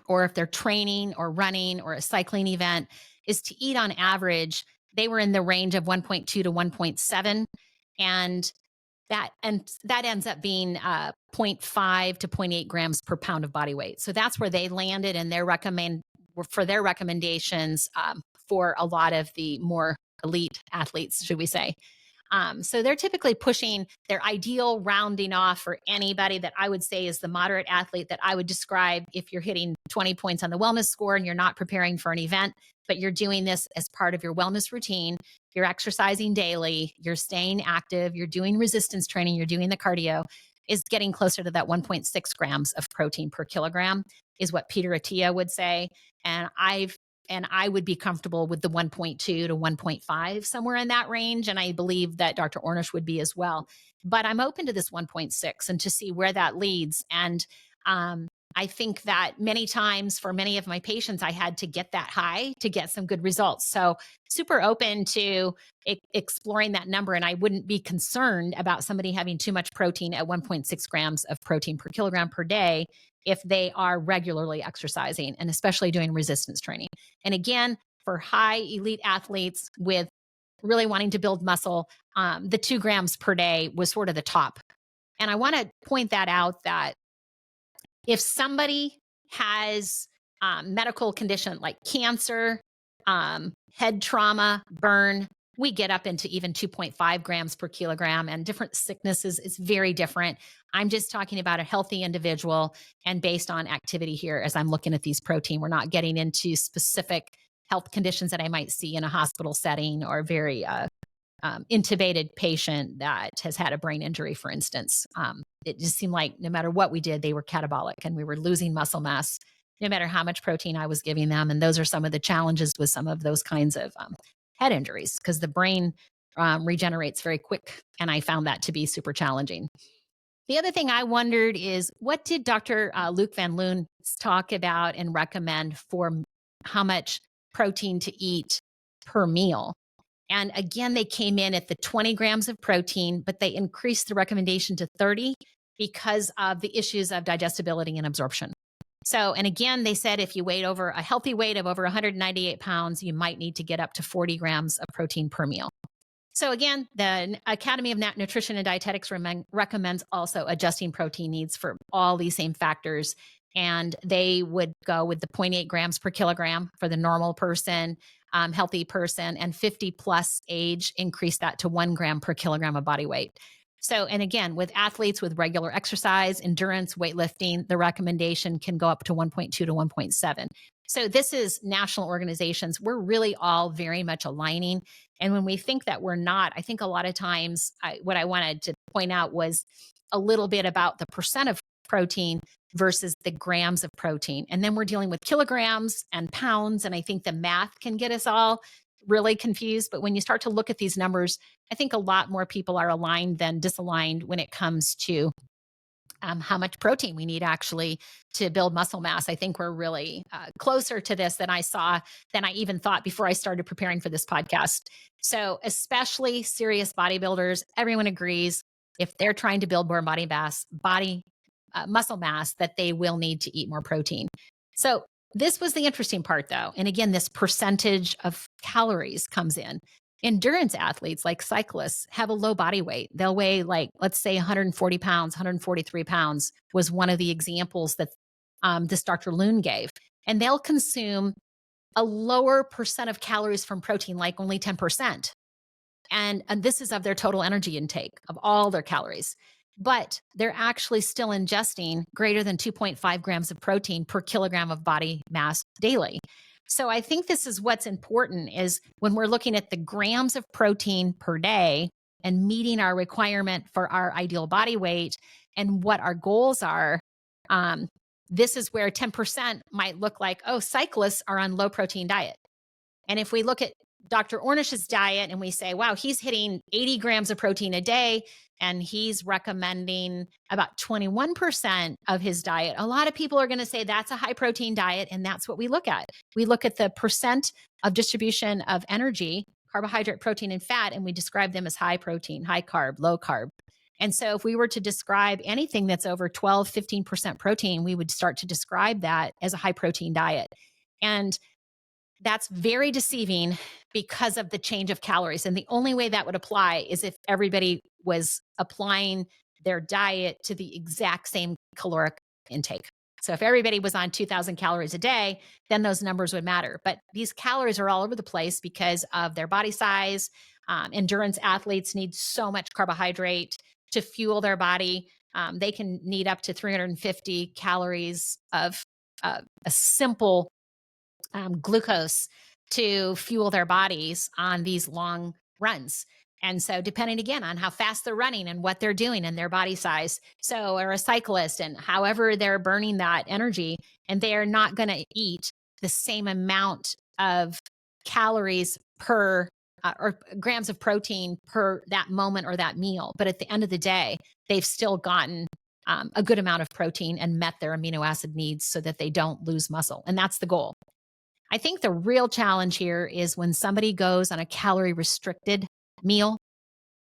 Speaker 1: or if they're training or running or a cycling event, is to eat on average. They were in the range of 1.2 to 1.7. And that ends up being 0.5 to 0.8 grams per pound of body weight. So that's where they landed, and their recommendations for a lot of the more elite athletes, should we say. So they're typically pushing their ideal rounding off for anybody that I would say is the moderate athlete that I would describe if you're hitting 20 points on the wellness score and you're not preparing for an event, but you're doing this as part of your wellness routine. You're exercising daily, you're staying active, you're doing resistance training, you're doing the cardio, is getting closer to that 1.6 grams of protein per kilogram is what Peter Attia would say. And I would be comfortable with the 1.2 to 1.5, somewhere in that range. And I believe that Dr. Ornish would be as well. But I'm open to this 1.6 and to see where that leads. And I think that many times for many of my patients, I had to get that high to get some good results. So super open to exploring that number. And I wouldn't be concerned about somebody having too much protein at 1.6 grams of protein per kilogram per day if they are regularly exercising and especially doing resistance training. And again, for high elite athletes with really wanting to build muscle, the 2 grams per day was sort of the top. And I want to point that out, that if somebody has medical condition like cancer, head trauma, burn, we get up into even 2.5 grams per kilogram, and different sicknesses is very different. I'm just talking about a healthy individual and based on activity here as I'm looking at these protein. We're not getting into specific health conditions that I might see in a hospital setting or a very intubated patient that has had a brain injury, for instance. It just seemed like no matter what we did, they were catabolic and we were losing muscle mass no matter how much protein I was giving them. And those are some of the challenges with some of those kinds of head injuries, because the brain regenerates very quick. And I found that to be super challenging. The other thing I wondered is, what did Dr. Luc Van Loon talk about and recommend for how much protein to eat per meal? And again, they came in at the 20 grams of protein, but they increased the recommendation to 30 because of the issues of digestibility and absorption. So, and again, they said if you weighed over a healthy weight of over 198 pounds, you might need to get up to 40 grams of protein per meal. So again, the Academy of Nutrition and Dietetics recommends also adjusting protein needs for all these same factors. And they would go with the zero 0.8 grams per kilogram for the normal person, healthy person, and 50 plus age, increase that to 1 gram per kilogram of body weight. So, and again, with athletes with regular exercise, endurance, weightlifting, the recommendation can go up to 1.2 to 1.7. So, this is national organizations. We're really all very much aligning. And when we think that we're not, I think a lot of times what I wanted to point out was a little bit about the percent of protein versus the grams of protein. And then we're dealing with kilograms and pounds. And I think the math can get us all really confused. But when you start to look at these numbers, I think a lot more people are aligned than disaligned when it comes to how much protein we need actually to build muscle mass. I think we're really closer to this than I even thought before I started preparing for this podcast. So, especially serious bodybuilders, everyone agrees if they're trying to build more muscle mass, that they will need to eat more protein. So, this was the interesting part, though. And again, this percentage of calories comes in. Endurance athletes like cyclists have a low body weight. They'll weigh, like, let's say 140 pounds, 143 pounds was one of the examples that this Dr. Loon gave. And they'll consume a lower percent of calories from protein, like only 10%. And this is of their total energy intake of all their calories. But they're actually still ingesting greater than 2.5 grams of protein per kilogram of body mass daily. So I think this is what's important is when we're looking at the grams of protein per day and meeting our requirement for our ideal body weight and what our goals are. This is where 10% might look like, oh, cyclists are on low protein diet. And if we look at Dr. Ornish's diet and we say, wow, he's hitting 80 grams of protein a day and he's recommending about 21% of his diet, a lot of people are going to say that's a high protein diet. And that's what we look at. We look at the percent of distribution of energy, carbohydrate, protein, and fat, and we describe them as high protein, high carb, low carb. And so if we were to describe anything that's over 12, 15% protein, we would start to describe that as a high protein diet. And that's very deceiving because of the change of calories. And the only way that would apply is if everybody was applying their diet to the exact same caloric intake. So if everybody was on 2,000 calories a day, then those numbers would matter. But these calories are all over the place because of their body size. Endurance athletes need so much carbohydrate to fuel their body. They can need up to 350 calories of a simple glucose to fuel their bodies on these long runs. And so, depending again on how fast they're running and what they're doing and their body size, so, or a cyclist and however they're burning that energy, and they are not going to eat the same amount of calories per or grams of protein per that moment or that meal. But at the end of the day, they've still gotten a good amount of protein and met their amino acid needs so that they don't lose muscle. And that's the goal. I think the real challenge here is when somebody goes on a calorie restricted meal.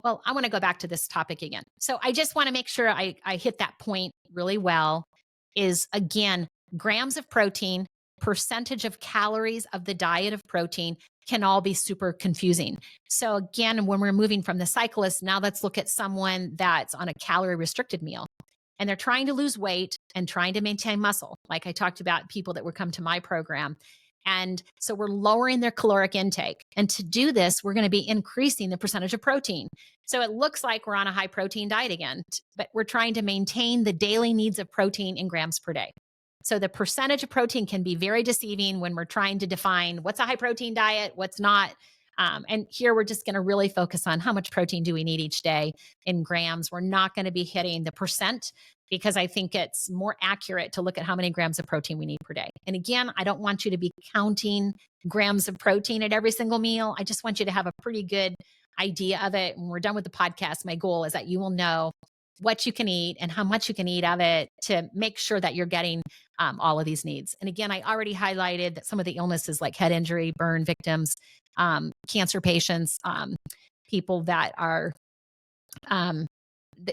Speaker 1: Well, I want to go back to this topic again. So I just want to make sure I hit that point really well is again, grams of protein, percentage of calories of the diet of protein can all be super confusing. So again, when we're moving from the cyclist, now let's look at someone that's on a calorie restricted meal and they're trying to lose weight and trying to maintain muscle. Like I talked about people that would come to my program. And so we're lowering their caloric intake. And to do this, we're going to be increasing the percentage of protein. So it looks like we're on a high protein diet again, but we're trying to maintain the daily needs of protein in grams per day. So the percentage of protein can be very deceiving when we're trying to define what's a high protein diet, what's not. And here we're just going to really focus on how much protein do we need each day in grams. We're not going to be hitting the percent because I think it's more accurate to look at how many grams of protein we need per day. And again, I don't want you to be counting grams of protein at every single meal. I just want you to have a pretty good idea of it. When we're done with the podcast, my goal is that you will know what you can eat and how much you can eat of it to make sure that you're getting all of these needs. And again, I already highlighted that some of the illnesses like head injury, burn victims, cancer patients, people that are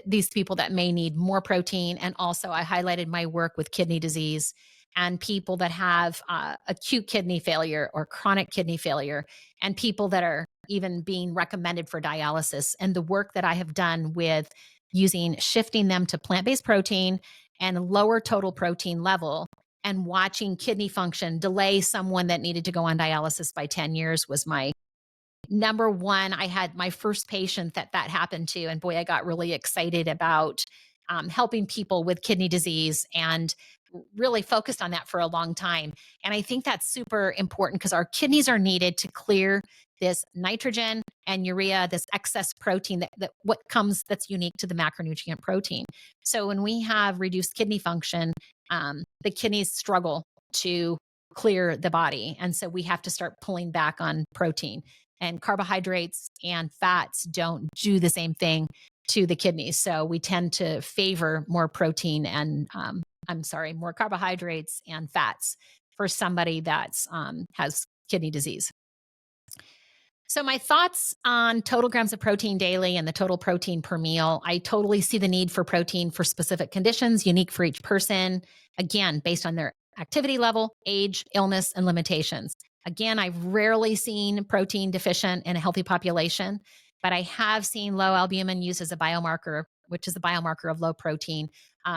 Speaker 1: these people that may need more protein. And also I highlighted my work with kidney disease and people that have acute kidney failure or chronic kidney failure and people that are even being recommended for dialysis. And the work that I have done with shifting them to plant-based protein and lower total protein level and watching kidney function delay someone that needed to go on dialysis by 10 years was my number one. I had my first patient that happened to, and boy, I got really excited about helping people with kidney disease and really focused on that for a long time. And I think that's super important because our kidneys are needed to clear this nitrogen and urea, this excess protein that's unique to the macronutrient protein. So when we have reduced kidney function, the kidneys struggle to clear the body. And so we have to start pulling back on protein. And carbohydrates and fats don't do the same thing to the kidneys. So we tend to favor more protein and, more carbohydrates and fats for somebody that's has kidney disease. So my thoughts on total grams of protein daily and the total protein per meal. I totally see the need for protein for specific conditions, unique for each person, again, based on their activity level, age, illness, and limitations. Again, I've rarely seen protein deficient in a healthy population, but I have seen low albumin used as a biomarker, which is a biomarker of low protein.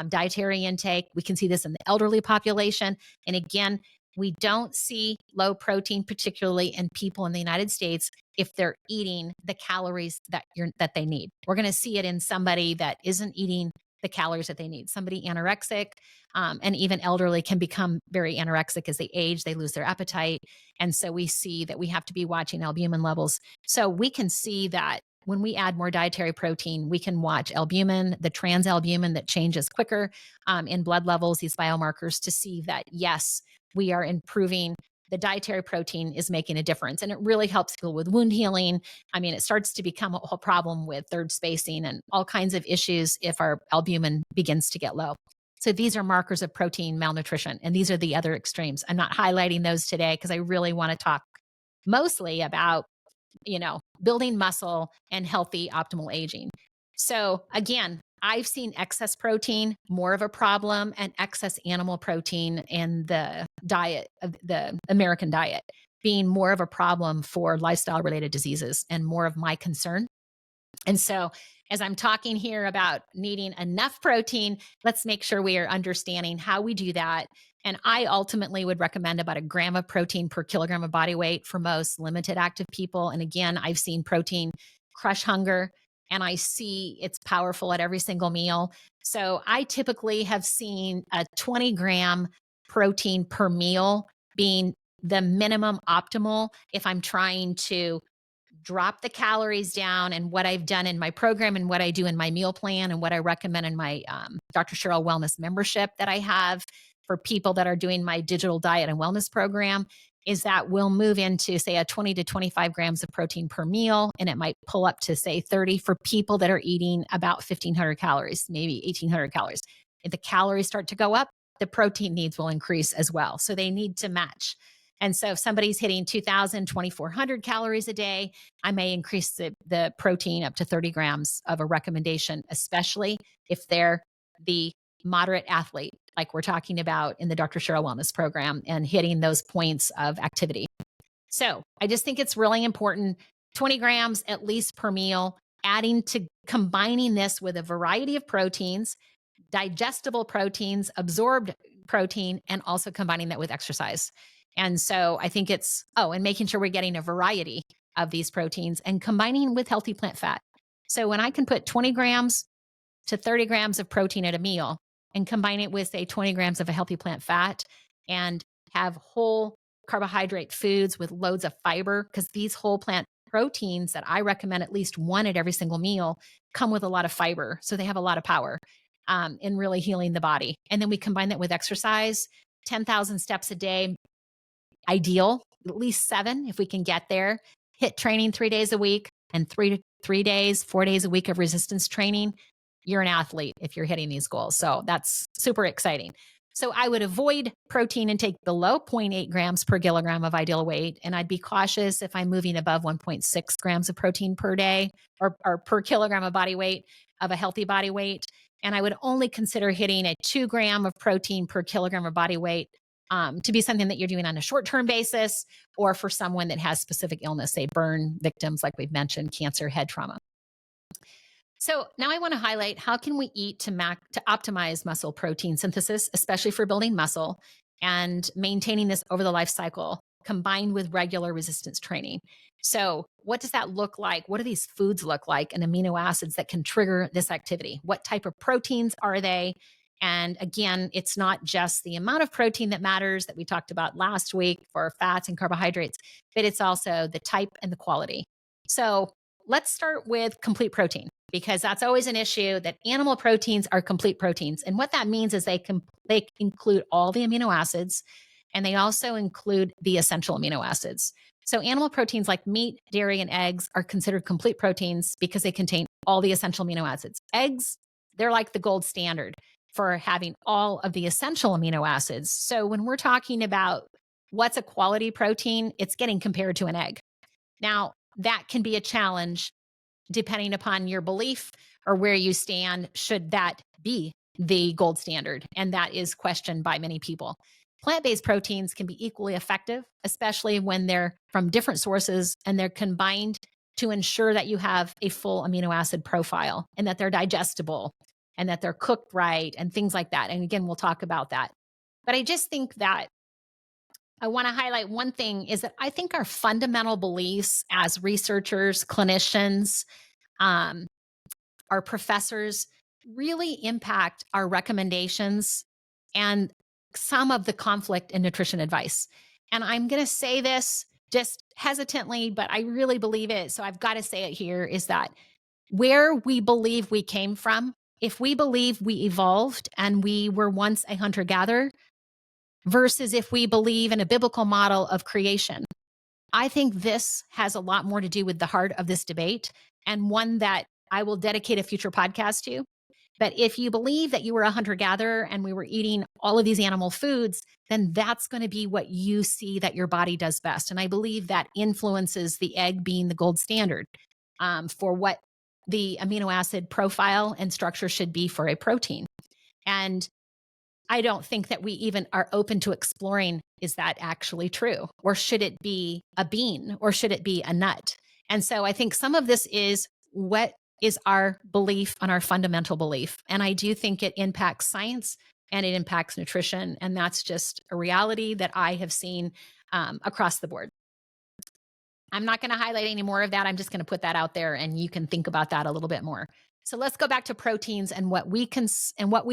Speaker 1: Dietary intake, we can see this in the elderly population. And again, we don't see low protein, particularly in people in the United States, if they're eating the calories that they need. We're going to see it in somebody that isn't eating the calories that they need. Somebody anorexic, and even elderly can become very anorexic as they age. They lose their appetite. And so we see that we have to be watching albumin levels. So we can see that when we add more dietary protein, we can watch albumin, the transalbumin that changes quicker in blood levels, these biomarkers, to see that, yes, we are improving. The dietary protein is making a difference. And it really helps people with wound healing. I mean, it starts to become a whole problem with third spacing and all kinds of issues if our albumin begins to get low. So these are markers of protein malnutrition. And these are the other extremes. I'm not highlighting those today because I really want to talk mostly about, building muscle and healthy optimal aging. So again, I've seen excess protein more of a problem and excess animal protein in the diet of the American diet being more of a problem for lifestyle related diseases and more of my concern. And so as I'm talking here about needing enough protein, let's make sure we are understanding how we do that. And I ultimately would recommend about 1 gram of protein per kilogram of body weight for most limited active people. And again, I've seen protein crush hunger, and I see it's powerful at every single meal. So I typically have seen a 20-gram protein per meal being the minimum optimal if I'm trying to drop the calories down. And what I've done in my program and what I do in my meal plan and what I recommend in my Dr. Cheryl Wellness membership that I have for people that are doing my digital diet and wellness program is that we'll move into, say, a 20 to 25 grams of protein per meal. And it might pull up to, say, 30 for people that are eating about 1,500 calories, maybe 1,800 calories. If the calories start to go up, the protein needs will increase as well. So they need to match. And so if somebody's hitting 2,000, 2,400 calories a day, I may increase the protein up to 30 grams of a recommendation, especially if they're the moderate athlete, like we're talking about in the Dr. Cheryl Wellness program and hitting those points of activity. So I just think it's really important, 20 grams at least per meal, combining this with a variety of proteins, digestible proteins, absorbed protein, and also combining that with exercise. And so I think and making sure we're getting a variety of these proteins and combining with healthy plant fat. So when I can put 20 grams to 30 grams of protein at a meal and combine it with, say, 20 grams of a healthy plant fat and have whole carbohydrate foods with loads of fiber, because these whole plant proteins that I recommend at least one at every single meal come with a lot of fiber. So they have a lot of power in really healing the body. And then we combine that with exercise, 10,000 steps a day, ideal, at least 7 if we can get there. Hit training 3 days a week and 4 days a week of resistance training. You're an athlete if you're hitting these goals. So that's super exciting. So I would avoid protein intake below 0.8 grams per kilogram of ideal weight. And I'd be cautious if I'm moving above 1.6 grams of protein per day or per kilogram of body weight of a healthy body weight. And I would only consider hitting a 2 gram of protein per kilogram of body weight to be something that you're doing on a short-term basis, or for someone that has specific illness, say burn victims, like we've mentioned, cancer, head trauma. So now I want to highlight, how can we eat to optimize muscle protein synthesis, especially for building muscle and maintaining this over the life cycle, combined with regular resistance training. So what does that look like? What do these foods look like, and amino acids that can trigger this activity? What type of proteins are they? And again, it's not just the amount of protein that matters that we talked about last week for fats and carbohydrates, but it's also the type and the quality. So let's start with complete protein, because that's always an issue, that animal proteins are complete proteins. And what that means is they include all the amino acids, and they also include the essential amino acids. So animal proteins like meat, dairy, and eggs are considered complete proteins because they contain all the essential amino acids. Eggs, they're like the gold standard for having all of the essential amino acids. So when we're talking about what's a quality protein, it's getting compared to an egg. Now, that can be a challenge depending upon your belief or where you stand. Should that be the gold standard? And that is questioned by many people. Plant-based proteins can be equally effective, especially when they're from different sources and they're combined to ensure that you have a full amino acid profile, and that they're digestible, and that they're cooked right, and things like that. And again, we'll talk about that. But I just think that I want to highlight one thing, is that I think our fundamental beliefs as researchers, clinicians, um, our professors really impact our recommendations and some of the conflict in nutrition advice. And I'm going to say this just hesitantly, but I really believe it. So I've got to say it here, is that where we believe we came from, if we believe we evolved and we were once a hunter-gatherer, versus if we believe in a biblical model of creation, I think this has a lot more to do with the heart of this debate, and one that I will dedicate a future podcast to. But if you believe that you were a hunter-gatherer and we were eating all of these animal foods, then that's going to be what you see that your body does best. And I believe that influences the egg being the gold standard for what the amino acid profile and structure should be for a protein. And I don't think that we even are open to exploring, is that actually true? Or should it be a bean? Or should it be a nut? And so I think some of this is, what is our belief on our fundamental belief? And I do think it impacts science and it impacts nutrition. And that's just a reality that I have seen across the board. I'm not going to highlight any more of that. I'm just going to put that out there, and you can think about that a little bit more. So let's go back to proteins and what we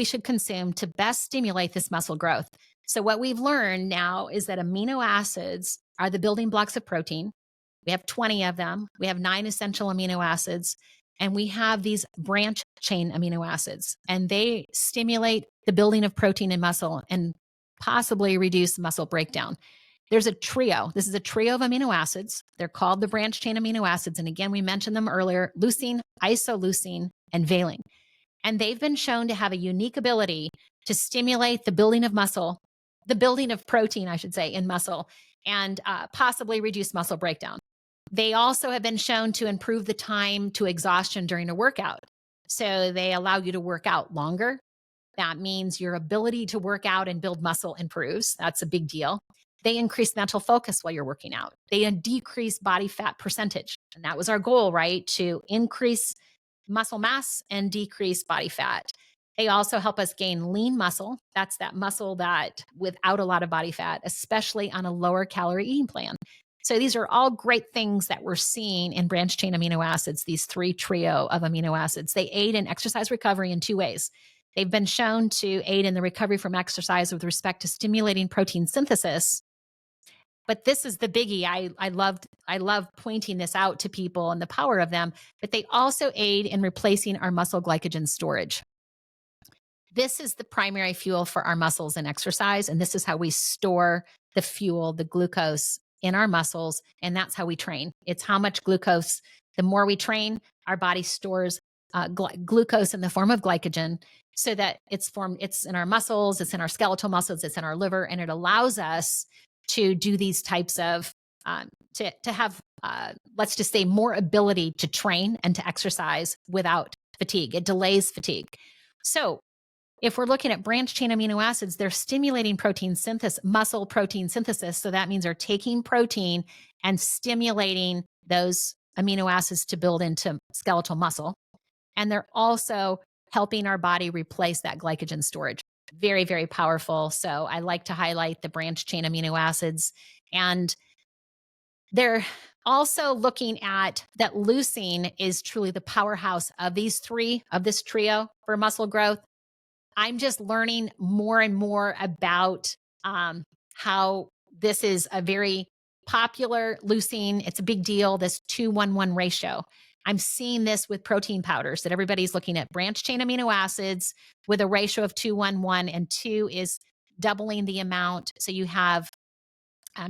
Speaker 1: should consume to best stimulate this muscle growth. So what we've learned now is that amino acids are the building blocks of protein. We have 20 of them. We have 9 essential amino acids, and we have these branch chain amino acids, and they stimulate the building of protein in muscle and possibly reduce muscle breakdown. There's a trio. This is a trio of amino acids. They're called the branch chain amino acids. And again, we mentioned them earlier: leucine, isoleucine, and valine. And they've been shown to have a unique ability to stimulate the building of muscle, the building of protein, I should say, in muscle, and possibly reduce muscle breakdown. They also have been shown to improve the time to exhaustion during a workout. So they allow you to work out longer. That means your ability to work out and build muscle improves. That's a big deal. They increase mental focus while you're working out. They decrease body fat percentage. And that was our goal, right? To increase muscle mass and decrease body fat. They also help us gain lean muscle. That's that muscle that without a lot of body fat, especially on a lower calorie eating plan. So these are all great things that we're seeing in branch chain amino acids, these 3 trio of amino acids. They aid in exercise recovery in 2 ways. They've been shown to aid in the recovery from exercise with respect to stimulating protein synthesis. But this is the biggie. I love pointing this out to people and the power of them, but they also aid in replacing our muscle glycogen storage. This is the primary fuel for our muscles in exercise, and this is how we store the fuel, the glucose, in our muscles, and that's how we train. It's how much glucose. The more we train, our body stores glucose in the form of glycogen, so that it's in our muscles, it's in our skeletal muscles, it's in our liver, and it allows us to do these types of, to have, let's just say, more ability to train and to exercise without fatigue. It delays fatigue. So if we're looking at branched chain amino acids, they're stimulating protein synthesis, muscle protein synthesis. So that means they're taking protein and stimulating those amino acids to build into skeletal muscle. And they're also helping our body replace that glycogen storage. Very, very powerful. So I like to highlight the branched chain amino acids. And they're also looking at that leucine is truly the powerhouse of these three, of this trio for muscle growth. I'm just learning more and more about how this is a very popular leucine. It's a big deal, this 2-1-1 ratio. I'm seeing this with protein powders that everybody's looking at branched chain amino acids with a ratio of 2-1-1, and 2 is doubling the amount. So you have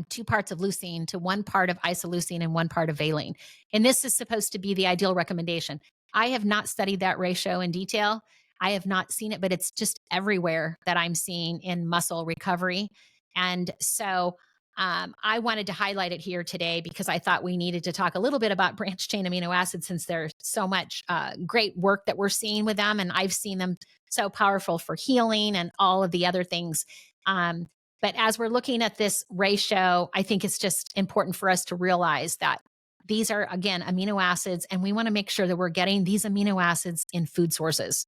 Speaker 1: 2 parts of leucine to 1 part of isoleucine and 1 part of valine. And this is supposed to be the ideal recommendation. I have not studied that ratio in detail. I have not seen it, but it's just everywhere that I'm seeing in muscle recovery. And so I wanted to highlight it here today because I thought we needed to talk a little bit about branched chain amino acids since there's so much great work that we're seeing with them. And I've seen them so powerful for healing and all of the other things. But as we're looking at this ratio, I think it's just important for us to realize that these are, again, amino acids, and we want to make sure that we're getting these amino acids in food sources.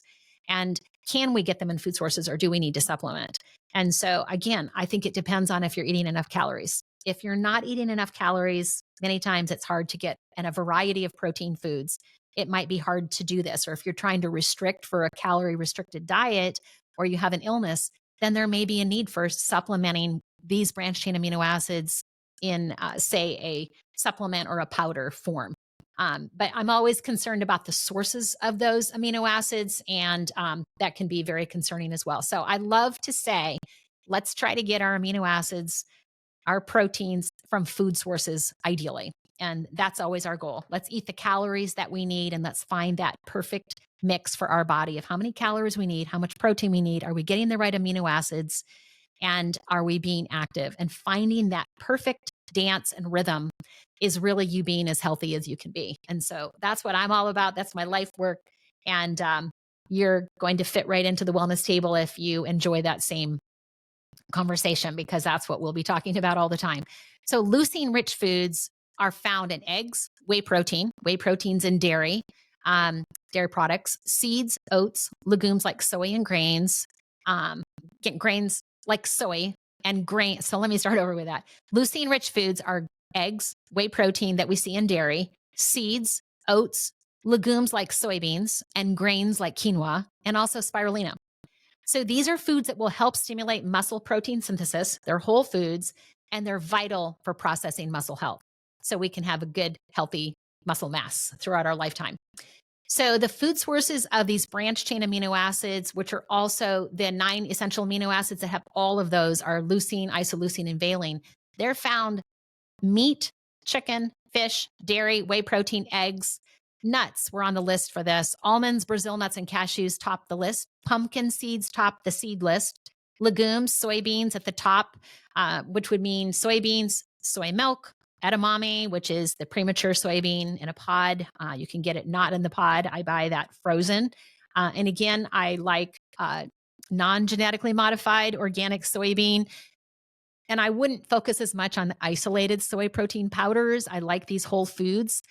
Speaker 1: And can we get them in food sources, or do we need to supplement? And so, again, I think it depends on if you're eating enough calories. If you're not eating enough calories, many times it's hard to get in a variety of protein foods. It might be hard to do this. Or if you're trying to restrict for a calorie restricted diet, or you have an illness, then there may be a need for supplementing these branched chain amino acids in, say, a supplement or a powder form. But I'm always concerned about the sources of those amino acids, and that can be very concerning as well. So I love to say, let's try to get our amino acids, our proteins from food sources, ideally. And that's always our goal. Let's eat the calories that we need, and let's find that perfect mix for our body of how many calories we need, how much protein we need. Are we getting the right amino acids? And are we being active? And finding that perfect dance and rhythm is really you being as healthy as you can be. And so that's what I'm all about. That's my life work. And you're going to fit right into the wellness table if you enjoy that same conversation, because that's what we'll be talking about all the time. So leucine rich foods are found in eggs, whey proteins in dairy, dairy products, seeds, oats, legumes like soy and grains, get grains like soy and grain. So let me start over with that. Leucine rich foods are eggs, whey protein that we see in dairy, seeds, oats, legumes like soybeans, and grains like quinoa, and also spirulina. So these are foods that will help stimulate muscle protein synthesis. They're whole foods, and they're vital for processing muscle health. So we can have a good, healthy muscle mass throughout our lifetime. So the food sources of these branched chain amino acids, which are also the 9 essential amino acids that have all of those, are leucine, isoleucine, and valine. They're found meat, chicken, fish, dairy, whey protein, eggs, nuts were on the list for this. Almonds, Brazil nuts, and cashews top the list. Pumpkin seeds top the seed list. Legumes, soybeans at the top, which would mean soybeans, soy milk, edamame, which is the premature soybean in a pod. You can get it not in the pod. I buy that frozen. And again, I like non-genetically modified organic soybean. And I wouldn't focus as much on the isolated soy protein powders. I like these whole foods.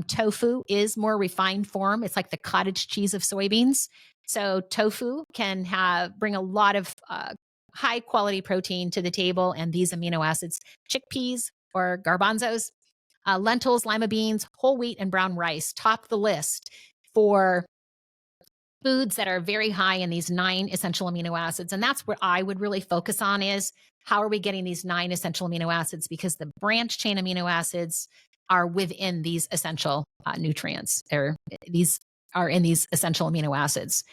Speaker 1: Tofu is more refined form. It's like the cottage cheese of soybeans. So tofu can bring a lot of high quality protein to the table, and these amino acids. Chickpeas or garbanzos, lentils, lima beans, whole wheat, and brown rice top the list for foods that are very high in these 9 essential amino acids. And that's what I would really focus on, is how are we getting these 9 essential amino acids? Because the branched chain amino acids are within these essential nutrients. These are in these essential amino acids.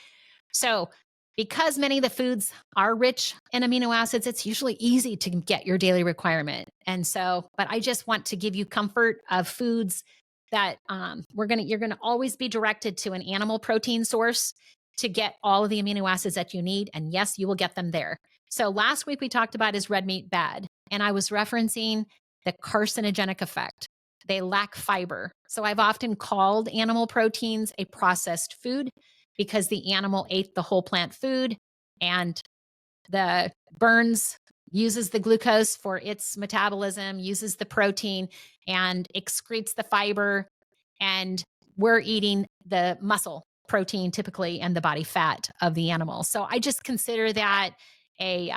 Speaker 1: So because many of the foods are rich in amino acids, it's usually easy to get your daily requirement. And so, but I just want to give you comfort of foods that you're going to always be directed to an animal protein source to get all of the amino acids that you need. And yes, you will get them there. So last week we talked about, is red meat bad? And I was referencing the carcinogenic effect. They lack fiber. So I've often called animal proteins a processed food because the animal ate the whole plant food. and the burns uses the glucose for its metabolism, uses the protein, and excretes the fiber. And we're eating the muscle protein typically and the body fat of the animal. So I just consider that a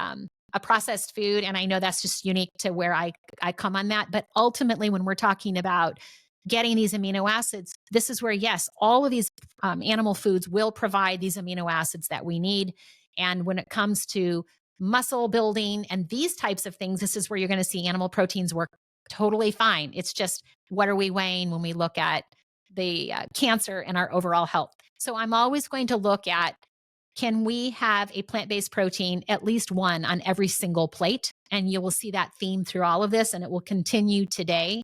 Speaker 1: processed food, and I know that's just unique to where I come on that. But ultimately, when we're talking about getting these amino acids, this is where, yes, all of these animal foods will provide these amino acids that we need. And when it comes to muscle building and these types of things, this is where you're going to see animal proteins work totally fine. It's just, what are we weighing when we look at the cancer and our overall health? So I'm always going to look at, can we have a plant-based protein, at least one on every single plate? And you will see that theme through all of this, and it will continue today.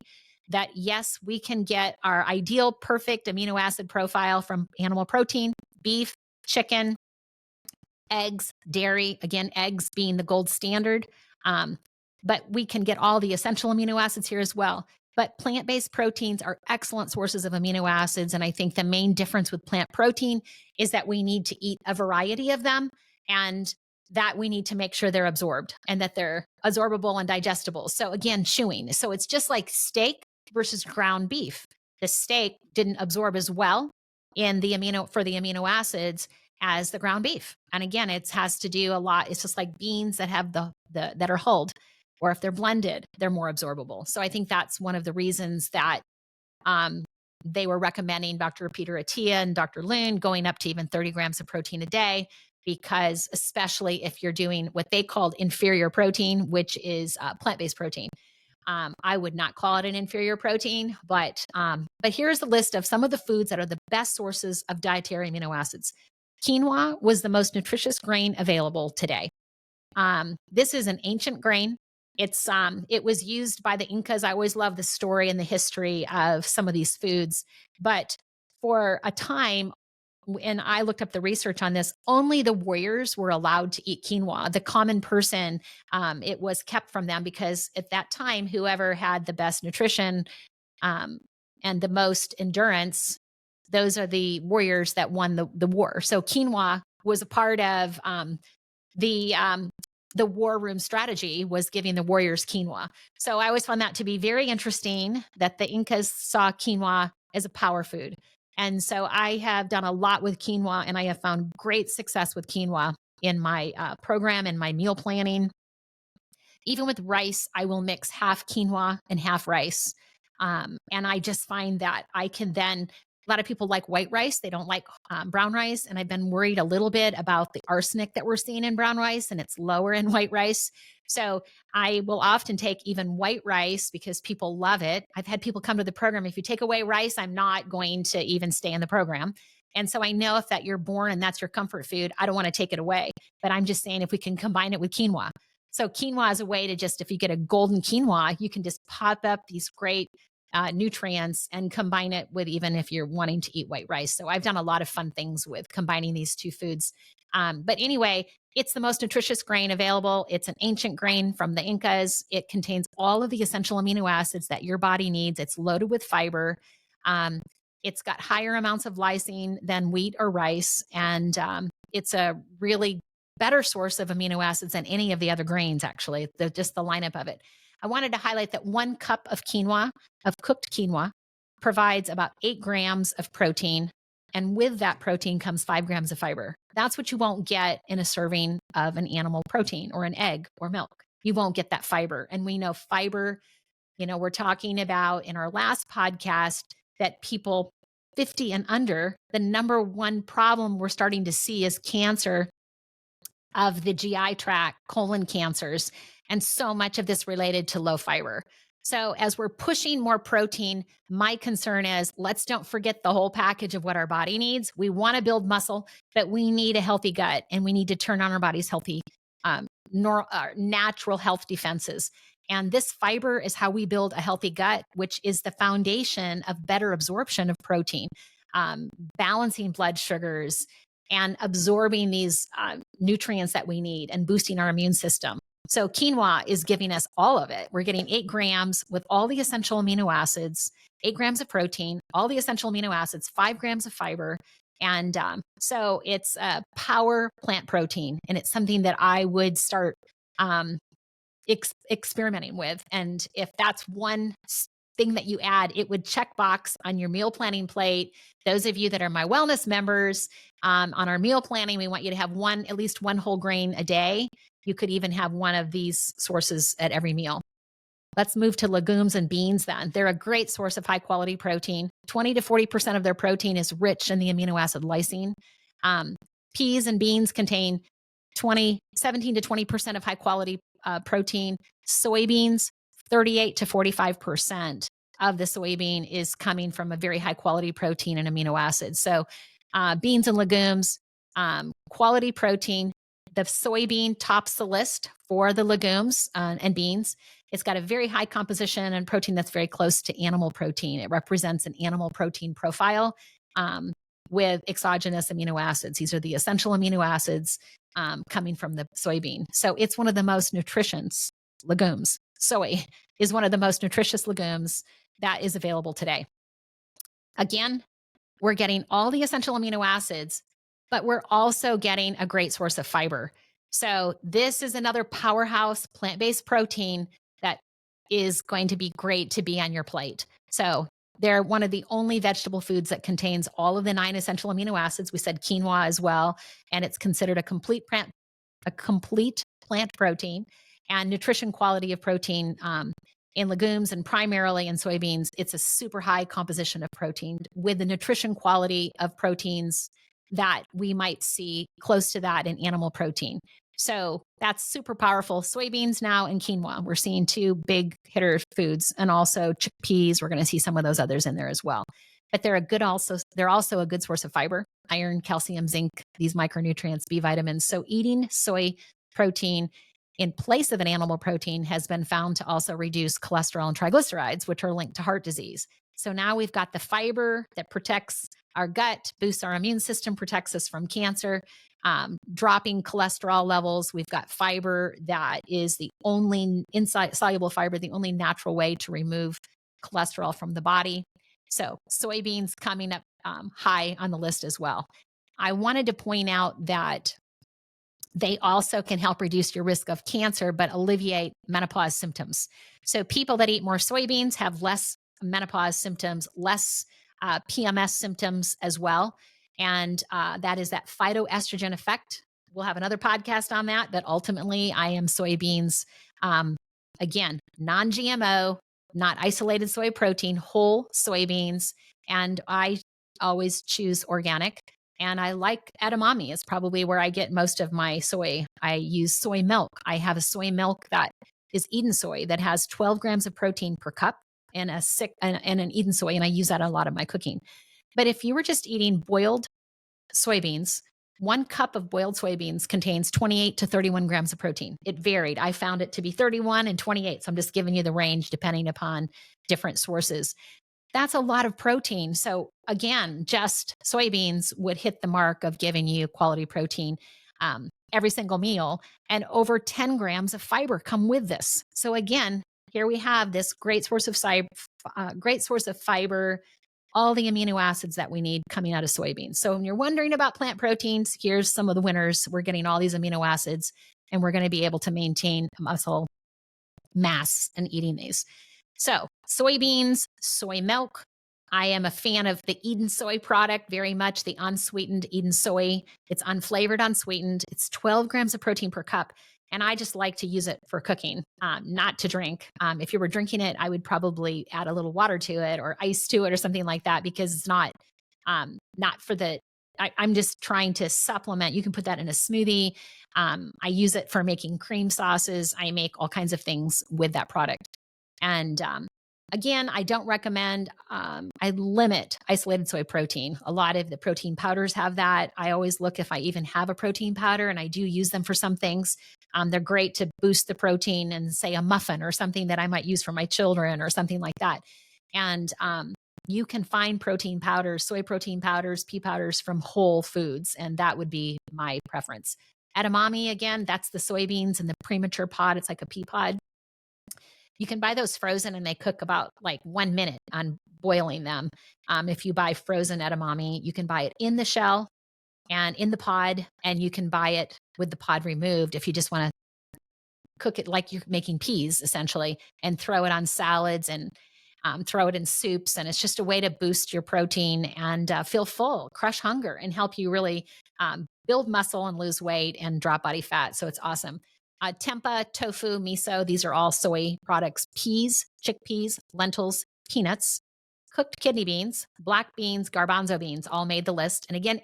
Speaker 1: That yes, we can get our ideal perfect amino acid profile from animal protein, beef, chicken, eggs, dairy, again, eggs being the gold standard. But we can get all the essential amino acids here as well. But plant-based proteins are excellent sources of amino acids. And I think the main difference with plant protein is that we need to eat a variety of them, and that we need to make sure they're absorbed and that they're absorbable and digestible. So again, chewing. So it's just like steak versus ground beef. The steak didn't absorb as well in the amino acids as the ground beef. And again, it has to do a lot. It's just like beans that have the that are hulled, or if they're blended, they're more absorbable. So I think that's one of the reasons that they were recommending Dr. Peter Attia and Dr. Loon going up to even 30 grams of protein a day, because especially if you're doing what they called inferior protein, which is plant-based protein. I would not call it an inferior protein, but here's the list of some of the foods that are the best sources of dietary amino acids. Quinoa was the most nutritious grain available today. This is an ancient grain. It was used by the Incas. I always love the story and the history of some of these foods. But for a time, and I looked up the research on this, only the warriors were allowed to eat quinoa. The common person, it was kept from them, because at that time, whoever had the best nutrition and the most endurance, those are the warriors that won the war. So quinoa was a part of the war room strategy, was giving the warriors quinoa. So I always found that to be very interesting, that the Incas saw quinoa as a power food. And so I have done a lot with quinoa, and I have found great success with quinoa in my program and my meal planning. Even with rice, I will mix half quinoa and half rice. And I just find that I can then, a lot of people like white rice. They don't like brown rice. And I've been worried a little bit about the arsenic that we're seeing in brown rice, and it's lower in white rice. So I will often take even white rice because people love it. I've had people come to the program, if you take away rice, I'm not going to even stay in the program. And so I know if that you're born and that's your comfort food, I don't want to take it away. But I'm just saying, if we can combine it with quinoa. So quinoa is a way to just, if you get a golden quinoa, you can just pop up these great nutrients and combine it with, even if you're wanting to eat white rice. So I've done a lot of fun things with combining these two foods. But anyway, it's the most nutritious grain available. It's an ancient grain from the Incas. It contains all of the essential amino acids that your body needs. It's loaded with fiber. It's got higher amounts of lysine than wheat or rice. And it's a really better source of amino acids than any of the other grains, actually, just the lineup of it. I wanted to highlight that 1 cup of quinoa, of cooked quinoa, provides about 8 grams of protein. And with that protein comes 5 grams of fiber. That's what you won't get in a serving of an animal protein or an egg or milk. You won't get that fiber. And we know fiber, we're talking about in our last podcast that people 50 and under, the number one problem we're starting to see is cancer of the GI tract, colon cancers, and so much of this related to low fiber. So as we're pushing more protein, my concern is, let's don't forget the whole package of what our body needs. We want to build muscle, but we need a healthy gut, and we need to turn on our body's healthy, natural health defenses. And this fiber is how we build a healthy gut, which is the foundation of better absorption of protein, balancing blood sugars, and absorbing these nutrients that we need and boosting our immune system. So quinoa is giving us all of it. We're getting 8 grams with all the essential amino acids, 8 grams of protein, all the essential amino acids, 5 grams of fiber. And so it's a power plant protein, and it's something that I would start um, experimenting with. And if that's one thing that you add, it would check box on your meal planning plate. Those of you that are my wellness members, on our meal planning, we want you to have at least one whole grain a day. You could even have one of these sources at every meal. Let's move to legumes and beans then. They're a great source of high quality protein. 20 to 40% of their protein is rich in the amino acid lysine. Um, Peas and beans contain 17 to 20% of high quality protein. Soybeans, 38 to 45% of the soybean is coming from a very high quality protein and amino acids. So, beans and legumes, quality protein. The soybean tops the list for the legumes and beans. It's got a very high composition and protein that's very close to animal protein. It represents an animal protein profile with exogenous amino acids. These are the essential amino acids coming from the soybean. So it's one of the most nutritious legumes. Soy is one of the most nutritious legumes that is available today. Again, we're getting all the essential amino acids, but we're also getting a great source of fiber. So this is another powerhouse plant-based protein that is going to be great to be on your plate. So they're one of the only vegetable foods that contains all of the 9 essential amino acids. We said quinoa as well, and it's considered a complete plant protein. And nutrition quality of protein in legumes and primarily in soybeans, it's a super high composition of protein with the nutrition quality of proteins that we might see close to that in animal protein. So that's super powerful. Soybeans now and quinoa, we're seeing 2 big hitter foods, and also chickpeas. We're going to see some of those others in there as well. But they're also a good source of fiber, iron, calcium, zinc, these micronutrients, B vitamins. So eating soy protein in place of an animal protein has been found to also reduce cholesterol and triglycerides, which are linked to heart disease. So now we've got the fiber that protects our gut, boosts our immune system, protects us from cancer, dropping cholesterol levels. We've got fiber that is the only soluble fiber, the only natural way to remove cholesterol from the body. So soybeans coming up high on the list as well. I wanted to point out that they also can help reduce your risk of cancer, but alleviate menopause symptoms. So people that eat more soybeans have less menopause symptoms, less PMS symptoms as well. And that is that phytoestrogen effect. We'll have another podcast on that, but ultimately I am soybeans. Again, non-GMO, not isolated soy protein, whole soybeans. And I always choose organic. And I like edamame is probably where I get most of my soy. I use soy milk. I have a soy milk that is Eden soy that has 12 grams of protein per cup and an Eden soy, and I use that a lot of my cooking. But if you were just eating boiled soybeans, 1 cup of boiled soybeans contains 28 to 31 grams of protein. It varied. I found it to be 31 and 28. So I'm just giving you the range depending upon different sources. That's a lot of protein. So again, just soybeans would hit the mark of giving you quality protein every single meal, and over 10 grams of fiber come with this. So again, here we have this great source of fiber, all the amino acids that we need coming out of soybeans. So when you're wondering about plant proteins, here's some of the winners. We're getting all these amino acids, and we're going to be able to maintain muscle mass in eating these. So soybeans, soy milk. I am a fan of the Eden soy product very much, the unsweetened Eden soy. It's unflavored, unsweetened. It's 12 grams of protein per cup. And I just like to use it for cooking, not to drink. If you were drinking it, I would probably add a little water to it or ice to it or something like that, because it's not for the, I'm just trying to supplement. You can put that in a smoothie. I use it for making cream sauces. I make all kinds of things with that product. And again, I don't recommend, I limit isolated soy protein. A lot of the protein powders have that. I always look if I even have a protein powder, and I do use them for some things. They're great to boost the protein in, say, a muffin or something that I might use for my children or something like that. And you can find protein powders, soy protein powders, pea powders from Whole Foods, and that would be my preference. Edamame, again, that's the soybeans in the premature pod. It's like a pea pod. You can buy those frozen, and they cook about like 1 minute on boiling them. If you buy frozen edamame, you can buy it in the shell and in the pod, and you can buy it with the pod removed if you just want to cook it like you're making peas essentially, and throw it on salads and throw it in soups. And it's just a way to boost your protein and feel full, crush hunger, and help you really build muscle and lose weight and drop body fat. So it's awesome. Tempeh, tofu, miso, these are all soy products. Peas, chickpeas, lentils, peanuts, cooked kidney beans, black beans, garbanzo beans all made the list. And again,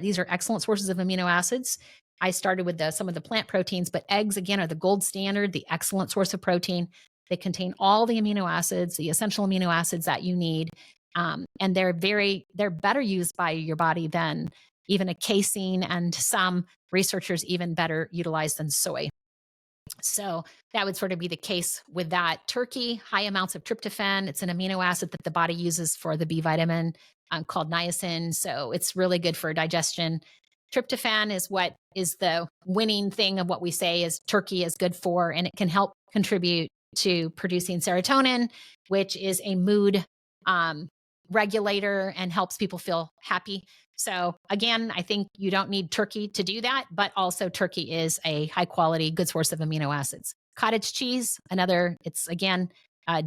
Speaker 1: these are excellent sources of amino acids. I started with some of the plant proteins, but eggs, again, are the gold standard, the excellent source of protein. They contain all the amino acids, the essential amino acids that you need. And they're better used by your body than even a casein, and some researchers even better utilized than soy. So that would sort of be the case with that. Turkey, high amounts of tryptophan. It's an amino acid that the body uses for the B vitamin called niacin. So it's really good for digestion. Tryptophan is what is the winning thing of what we say is turkey is good for, and it can help contribute to producing serotonin, which is a mood regulator and helps people feel happy. So again, I think you don't need turkey to do that, but also turkey is a high quality, good source of amino acids. Cottage cheese, it's again,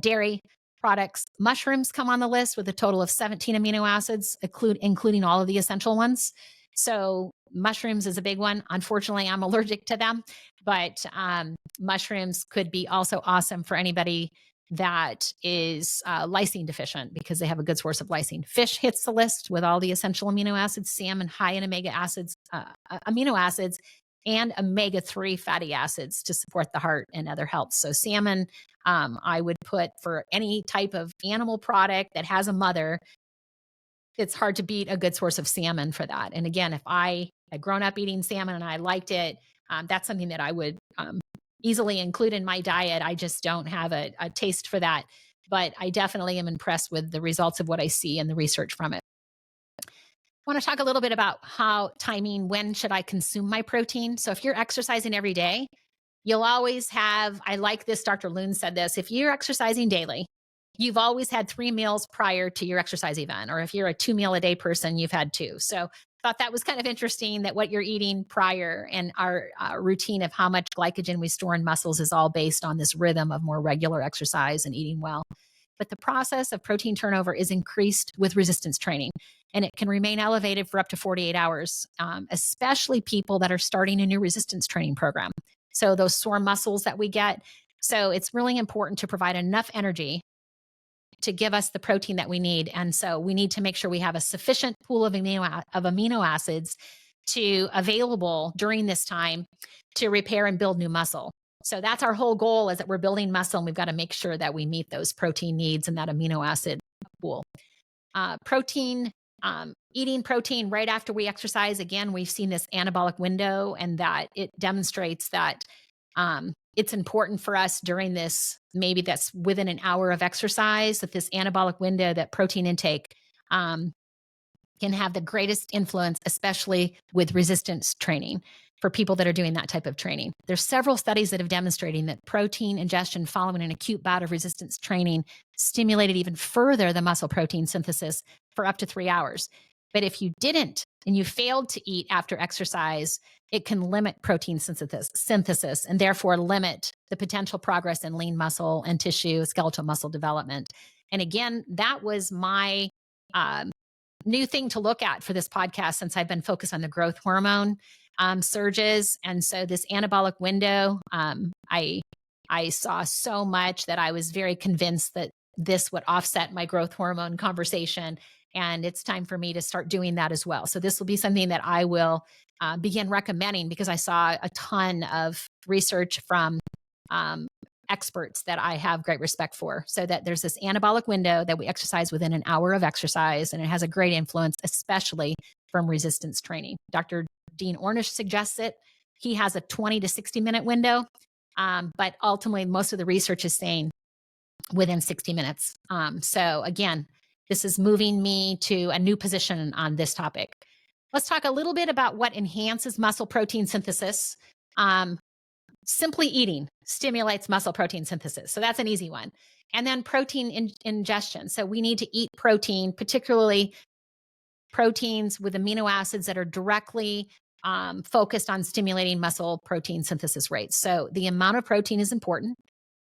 Speaker 1: dairy products. Mushrooms come on the list with a total of 17 amino acids, including all of the essential ones. So mushrooms is a big one. Unfortunately, I'm allergic to them, but mushrooms could be also awesome for anybody that is lysine deficient, because they have a good source of lysine. Fish hits the list with all the essential amino acids. Salmon high in amino acids, and omega-3 fatty acids to support the heart and other health. So salmon, I would put for any type of animal product that has a mother. It's hard to beat a good source of salmon for that. And again, if I had grown up eating salmon and I liked it, that's something that I would easily include in my diet. I just don't have a taste for that, but I definitely am impressed with the results of what I see and the research from it. I want to talk a little bit about when should I consume my protein? So if you're exercising every day, you'll always have, I like this, Dr. Loon said this, if you're exercising daily, you've always had 3 meals prior to your exercise event. Or if you're a 2 meal a day person, you've had 2. So thought that was kind of interesting that what you're eating prior and our routine of how much glycogen we store in muscles is all based on this rhythm of more regular exercise and eating well. But the process of protein turnover is increased with resistance training, and it can remain elevated for up to 48 hours, especially people that are starting a new resistance training program. So those sore muscles that we get. So it's really important to provide enough energy to give us the protein that we need. And so we need to make sure we have a sufficient pool of amino acids available during this time to repair and build new muscle. So that's our whole goal, is that we're building muscle, and we've got to make sure that we meet those protein needs and that amino acid pool. Eating protein right after we exercise. Again, we've seen this anabolic window, and that it demonstrates that it's important for us during this, maybe that's within an hour of exercise, that this anabolic window, that protein intake can have the greatest influence, especially with resistance training for people that are doing that type of training. There's several studies that have demonstrated that protein ingestion following an acute bout of resistance training stimulated even further the muscle protein synthesis for up to 3 hours. But if you didn't and you failed to eat after exercise, it can limit protein synthesis and therefore limit the potential progress in lean muscle and tissue, skeletal muscle development. And again, that was my new thing to look at for this podcast, since I've been focused on the growth hormone surges. And so this anabolic window, I saw so much that I was very convinced that this would offset my growth hormone conversation. And it's time for me to start doing that as well. So this will be something that I will begin recommending, because I saw a ton of research from experts that I have great respect for. So that there's this anabolic window that we exercise within an hour of exercise, and it has a great influence, especially from resistance training. Dr. Dean Ornish suggests it. He has a 20 to 60 minute window, but ultimately most of the research is saying within 60 minutes. So again, this is moving me to a new position on this topic. Let's talk a little bit about what enhances muscle protein synthesis. simply eating stimulates muscle protein synthesis. So that's an easy one. And then protein ingestion. So we need to eat protein, particularly proteins with amino acids that are directly focused on stimulating muscle protein synthesis rates. So the amount of protein is important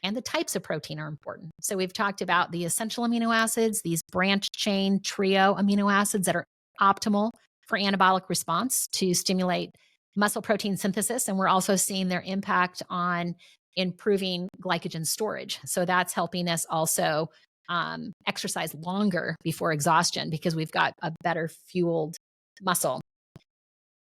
Speaker 1: and the types of protein are important. So we've talked about the essential amino acids, these branch chain trio amino acids that are optimal for anabolic response to stimulate muscle protein synthesis. And we're also seeing their impact on improving glycogen storage. So that's helping us also exercise longer before exhaustion because we've got a better fueled muscle.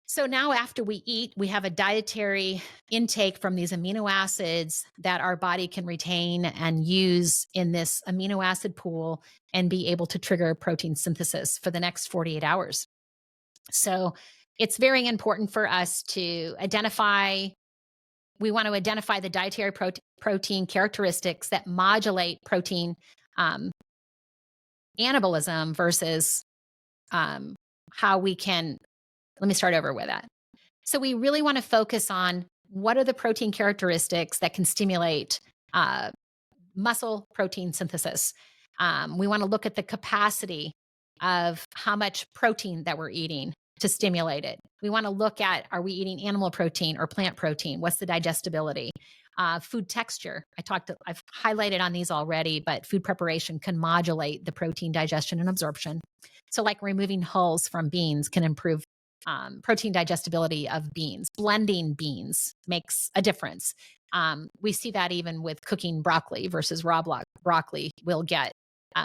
Speaker 1: So now, after we eat, we have a dietary intake from these amino acids that our body can retain and use in this amino acid pool and be able to trigger protein synthesis for the next 48 hours. So it's very important for us to identify. We want to identify the dietary protein characteristics that modulate protein um, anabolism versus how we can. Let me start over with that. So we really want to focus on what are the protein characteristics that can stimulate uh, muscle protein synthesis. We want to look at the capacity of how much protein that we're eating to stimulate it. We want to look at, are we eating animal protein or plant protein? What's the digestibility? Food texture. I've highlighted on these already, but food preparation can modulate the protein digestion and absorption. So like removing hulls from beans can improve protein digestibility of beans. Blending beans makes a difference. We see that even with cooking broccoli versus raw broccoli, we'll get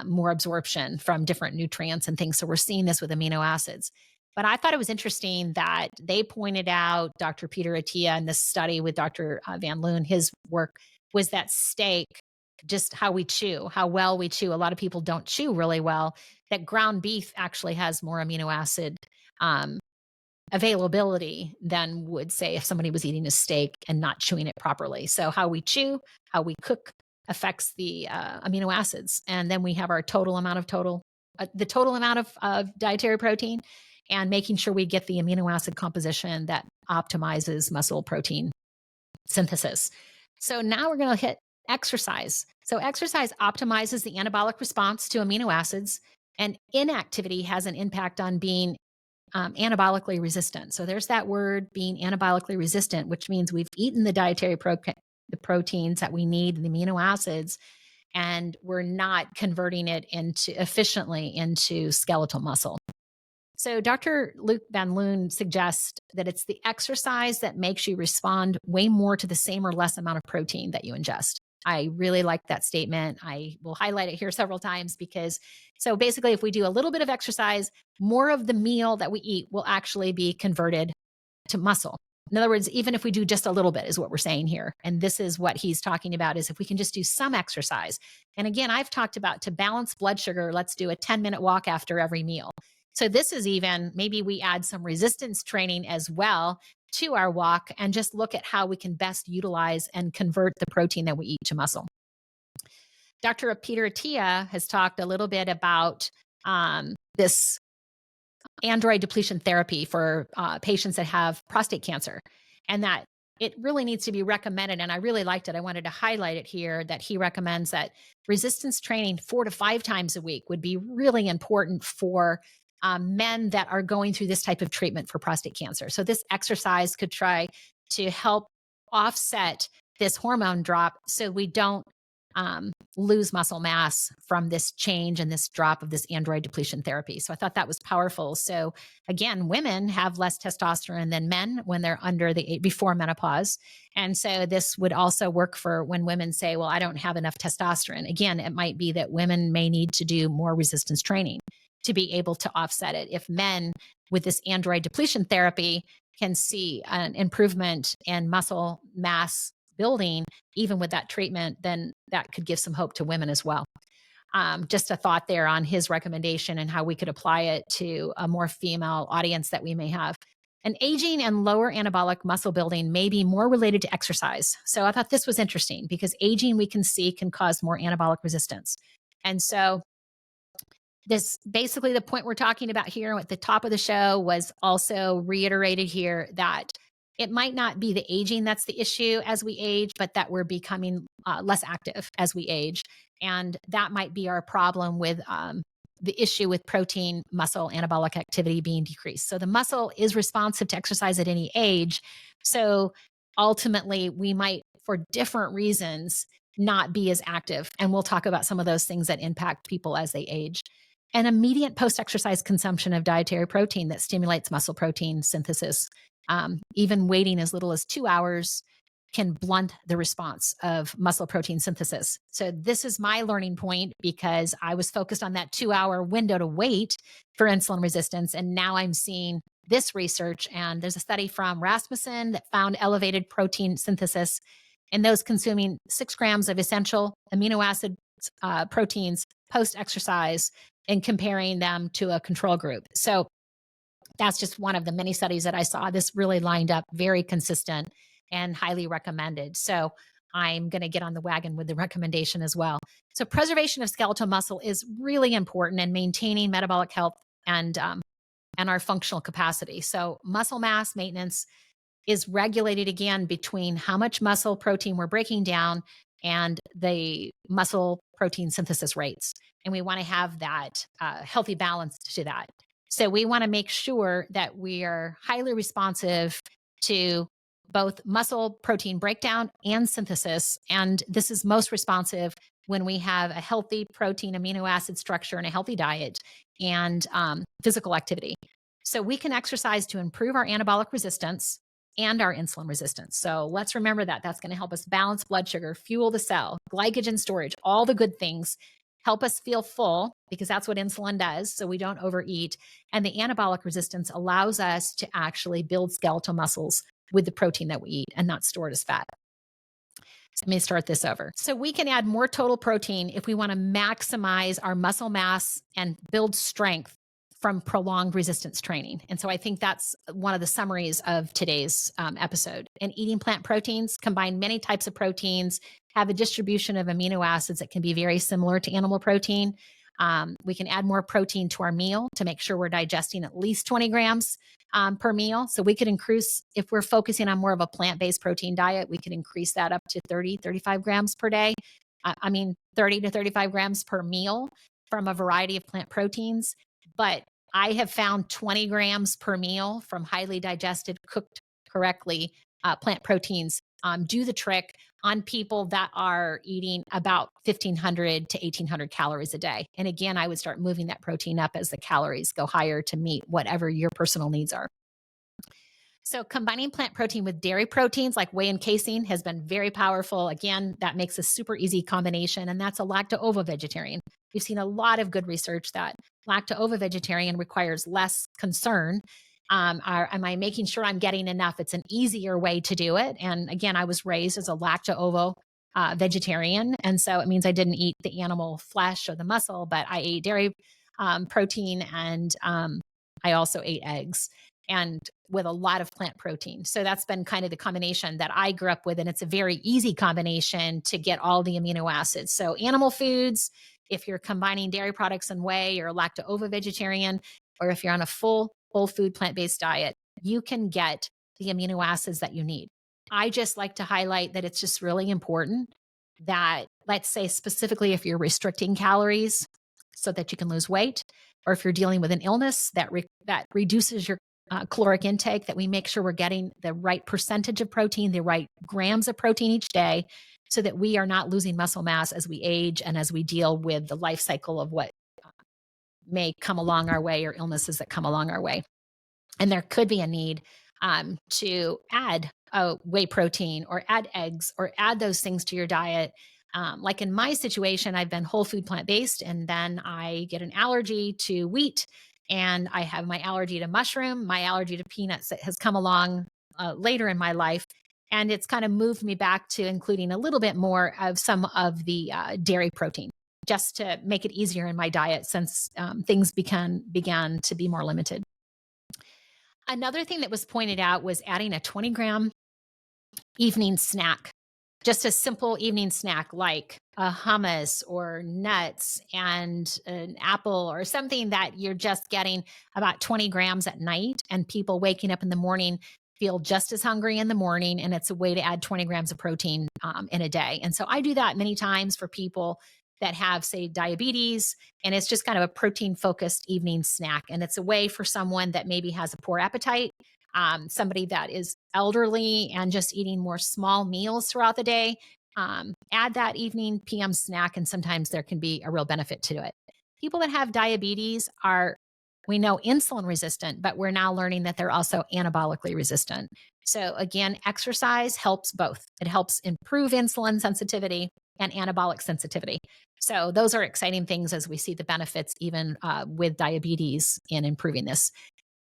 Speaker 1: more absorption from different nutrients and things. So we're seeing this with amino acids. But I thought it was interesting that they pointed out, Dr. Peter Attia in this study with Dr. Van Loon, his work was that steak, just how we chew, how well we chew. A lot of people don't chew really well. That ground beef actually has more amino acid um, availability than would say if somebody was eating a steak and not chewing it properly. So how we chew, how we cook affects the amino acids. And then we have our total amount of the total amount of dietary protein and making sure we get the amino acid composition that optimizes muscle protein synthesis. So now we're going to hit exercise. So exercise optimizes the anabolic response to amino acids, and inactivity has an impact on being anabolically resistant. So there's that word, being anabolically resistant, which means we've eaten the dietary the proteins that we need, the amino acids, and we're not converting it efficiently into skeletal muscle. So Dr. Luc Van Loon suggests that it's the exercise that makes you respond way more to the same or less amount of protein that you ingest. I really like that statement. I will highlight it here several times because, so basically, if we do a little bit of exercise, more of the meal that we eat will actually be converted to muscle. In other words, even if we do just a little bit is what we're saying here. And this is what he's talking about is if we can just do some exercise. And again, I've talked about to balance blood sugar, let's do a 10-minute walk after every meal. So this is even, maybe we add some resistance training as well to our walk and just look at how we can best utilize and convert the protein that we eat to muscle. Dr. Peter Attia has talked a little bit about this android depletion therapy for patients that have prostate cancer, and that it really needs to be recommended. And I really liked it. I wanted to highlight it here that he recommends that resistance training 4 to 5 times a week would be really important for men that are going through this type of treatment for prostate cancer. So this exercise could try to help offset this hormone drop so we don't lose muscle mass from this change and this drop of this android depletion therapy. So I thought that was powerful. So again, women have less testosterone than men when they're before menopause. And so this would also work for when women say, well, I don't have enough testosterone. Again, it might be that women may need to do more resistance training to be able to offset it. If men with this android depletion therapy can see an improvement in muscle mass building, even with that treatment, then that could give some hope to women as well. Just a thought there on his recommendation and how we could apply it to a more female audience that we may have. And aging and lower anabolic muscle building may be more related to exercise. So I thought this was interesting because aging we can see can cause more anabolic resistance. And so this basically the point we're talking about here at the top of the show was also reiterated here that it might not be the aging that's the issue as we age, but that we're becoming less active as we age. And that might be our problem with the issue with protein muscle anabolic activity being decreased. So the muscle is responsive to exercise at any age. So ultimately, we might, for different reasons, not be as active. And we'll talk about some of those things that impact people as they age. An immediate post exercise consumption of dietary protein that stimulates muscle protein synthesis, even waiting as little as 2 hours, can blunt the response of muscle protein synthesis. So, this is my learning point because I was focused on that 2 hour window to wait for insulin resistance. And now I'm seeing this research. And there's a study from Rasmussen that found elevated protein synthesis in those consuming 6 grams of essential amino acid proteins post exercise and comparing them to a control group. So, that's just one of the many studies that I saw. This really lined up very consistent and highly recommended. So I'm going to get on the wagon with the recommendation as well. So preservation of skeletal muscle is really important in maintaining metabolic health and our functional capacity. So muscle mass maintenance is regulated again between how much muscle protein we're breaking down and the muscle protein synthesis rates. And we want to have that healthy balance to that. So we want to make sure that we are highly responsive to both muscle protein breakdown and synthesis. And this is most responsive when we have a healthy protein amino acid structure and a healthy diet and physical activity. So we can exercise to improve our anabolic resistance and our insulin resistance. So let's remember that. That's going to help us balance blood sugar, fuel the cell, glycogen storage, all the good things, help us feel full because that's what insulin does. So we don't overeat. And the anabolic resistance allows us to actually build skeletal muscles with the protein that we eat and not store it as fat. So let me start this over. So we can add more total protein if we want to maximize our muscle mass and build strength from prolonged resistance training. And so I think that's one of the summaries of today's episode. And eating plant proteins combine many types of proteins, have a distribution of amino acids that can be very similar to animal protein. We can add more protein to our meal to make sure we're digesting at least 20 grams per meal. So we could increase, if we're focusing on more of a plant-based protein diet, we could increase that up to 30, 35 grams per day. 30 to 35 grams per meal from a variety of plant proteins. But I have found 20 grams per meal from highly digested, cooked correctly plant proteins do the trick on people that are eating about 1,500 to 1,800 calories a day. And again, I would start moving that protein up as the calories go higher to meet whatever your personal needs are. So combining plant protein with dairy proteins like whey and casein has been very powerful. Again, that makes a super easy combination, and that's a lacto-ovo vegetarian. We've seen a lot of good research that lacto-ovo vegetarian requires less concern. Am I making sure I'm getting enough? It's an easier way to do it. And again, I was raised as a lacto-ovo vegetarian. And so it means I didn't eat the animal flesh or the muscle, but I ate dairy protein and I also ate eggs and with a lot of plant protein. So that's been kind of the combination that I grew up with. And it's a very easy combination to get all the amino acids. So animal foods, if you're combining dairy products and whey, you're a lacto-ovo vegetarian, or if you're on a full whole food plant-based diet, you can get the amino acids that you need. I just like to highlight that it's just really important that, let's say specifically if you're restricting calories so that you can lose weight, or if you're dealing with an illness that reduces your caloric intake, that we make sure we're getting the right percentage of protein, the right grams of protein each day, so that we are not losing muscle mass as we age and as we deal with the life cycle of what may come along our way or illnesses that come along our way. And there could be a need to add whey protein or add eggs or add those things to your diet. Like in my situation, I've been whole food plant-based, and then I get an allergy to wheat, and I have my allergy to mushroom, my allergy to peanuts that has come along later in my life. And it's kind of moved me back to including a little bit more of some of the dairy protein, just to make it easier in my diet since things began to be more limited. Another thing that was pointed out was adding a 20-gram evening snack, just a simple evening snack like a hummus or nuts and an apple or something that you're just getting about 20 grams at night, and people waking up in the morning feel just as hungry in the morning, and it's a way to add 20 grams of protein in a day. And so I do that many times for people that have, say, diabetes, and it's just kind of a protein focused evening snack. And it's a way for someone that maybe has a poor appetite, somebody that is elderly and just eating more small meals throughout the day. Add that evening PM snack, and sometimes there can be a real benefit to it. People that have diabetes are, we know, insulin resistant, but we're now learning that they're also anabolically resistant. So again, exercise helps both. It helps improve insulin sensitivity and anabolic sensitivity. So those are exciting things as we see the benefits even with diabetes in improving this.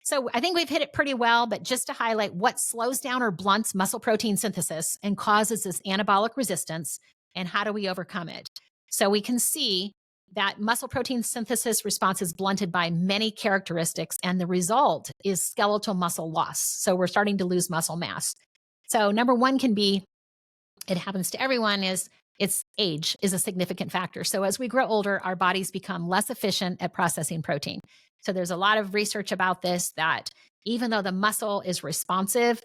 Speaker 1: So I think we've hit it pretty well, but just to highlight what slows down or blunts muscle protein synthesis and causes this anabolic resistance, and how do we overcome it? So we can see that muscle protein synthesis response is blunted by many characteristics, and the result is skeletal muscle loss. So we're starting to lose muscle mass. So number one can be, it happens to everyone, is its age is a significant factor. So as we grow older, our bodies become less efficient at processing protein. So there's a lot of research about this, that even though the muscle is responsive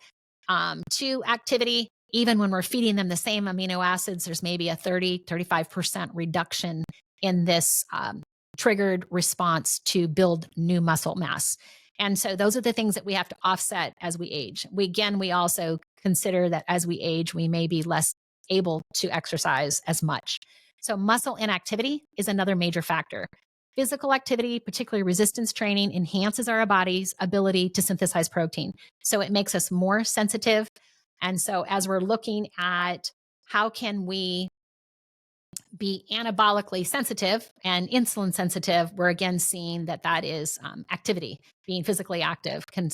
Speaker 1: to activity, even when we're feeding them the same amino acids, there's maybe a 35% reduction in this triggered response to build new muscle mass. And so those are the things that we have to offset as we age. We also consider that as we age, we may be less able to exercise as much. So muscle inactivity is another major factor. Physical activity, particularly resistance training, enhances our body's ability to synthesize protein. So it makes us more sensitive. And so as we're looking at how can we be anabolically sensitive and insulin sensitive, we're again seeing that that is activity. Being physically active can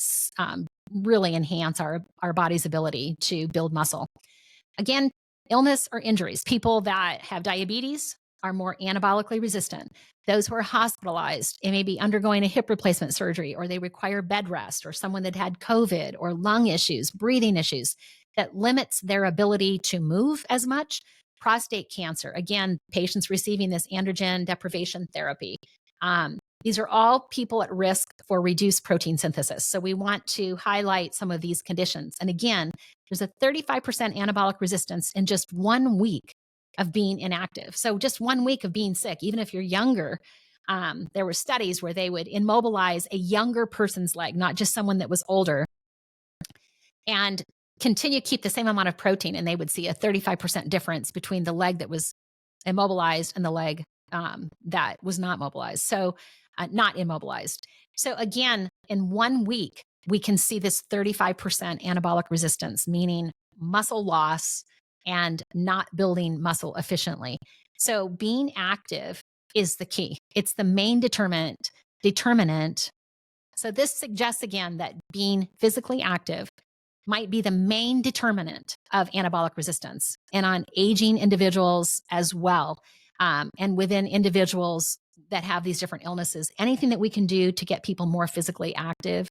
Speaker 1: really enhance our body's ability to build muscle. Again, illness or injuries. People that have diabetes are more anabolically resistant. Those who are hospitalized and may be undergoing a hip replacement surgery, or they require bed rest, or someone that had COVID or lung issues, breathing issues that limits their ability to move as much. Prostate cancer, again, patients receiving this androgen deprivation therapy. These are all people at risk for reduced protein synthesis. So we want to highlight some of these conditions. And again, there's a 35% anabolic resistance in just 1 week of being inactive. So just 1 week of being sick, even if you're younger, there were studies where they would immobilize a younger person's leg, not just someone that was older, and continue to keep the same amount of protein. And they would see a 35% difference between the leg that was immobilized and the leg that was not mobilized. So not immobilized. So again, in 1 week, we can see this 35% anabolic resistance, meaning muscle loss and not building muscle efficiently. So being active is the key. It's the main determinant. So this suggests again that being physically active might be the main determinant of anabolic resistance, and on aging individuals as well. And within individuals that have these different illnesses, anything that we can do to get people more physically active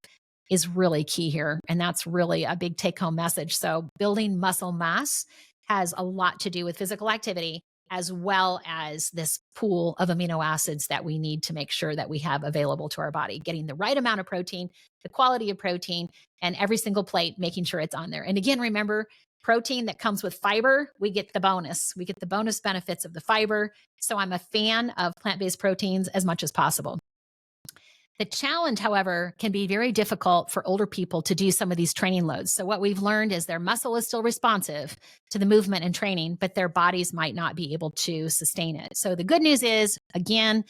Speaker 1: is really key here. And that's really a big take home message. So building muscle mass has a lot to do with physical activity, as well as this pool of amino acids that we need to make sure that we have available to our body, getting the right amount of protein, the quality of protein, and every single plate, making sure it's on there. And again, remember, protein that comes with fiber, we get the bonus. We get the bonus benefits of the fiber. So I'm a fan of plant-based proteins as much as possible. The challenge, however, can be very difficult for older people to do some of these training loads. So what we've learned is their muscle is still responsive to the movement and training, but their bodies might not be able to sustain it. So the good news is, again,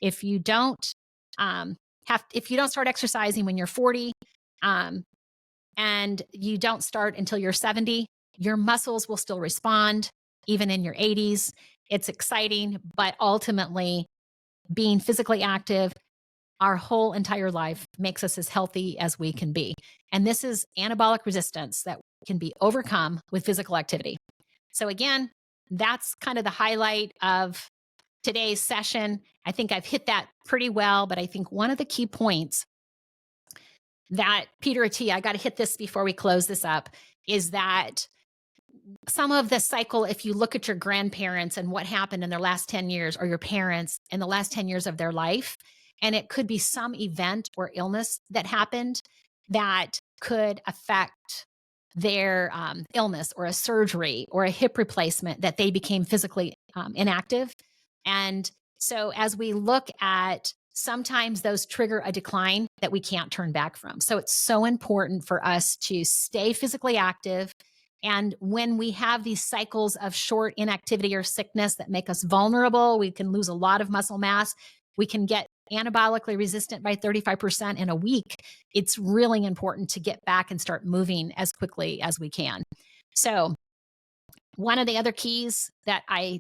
Speaker 1: if you don't start exercising when you're 40, and you don't start until you're 70, your muscles will still respond even in your 80s. It's exciting, but ultimately being physically active our whole entire life makes us as healthy as we can be. And this is anabolic resistance that can be overcome with physical activity. So again, that's kind of the highlight of today's session. I think I've hit that pretty well, but I think one of the key points that Peter T, I got to hit this before we close this up, is that some of the cycle, if you look at your grandparents and what happened in their last 10 years, or your parents in the last 10 years of their life, and it could be some event or illness that happened that could affect their illness or a surgery or a hip replacement that they became physically inactive. And so as we look at sometimes those trigger a decline that we can't turn back from. So it's so important for us to stay physically active. And when we have these cycles of short inactivity or sickness that make us vulnerable, we can lose a lot of muscle mass. We can get anabolically resistant by 35% in a week. It's really important to get back and start moving as quickly as we can. So one of the other keys that I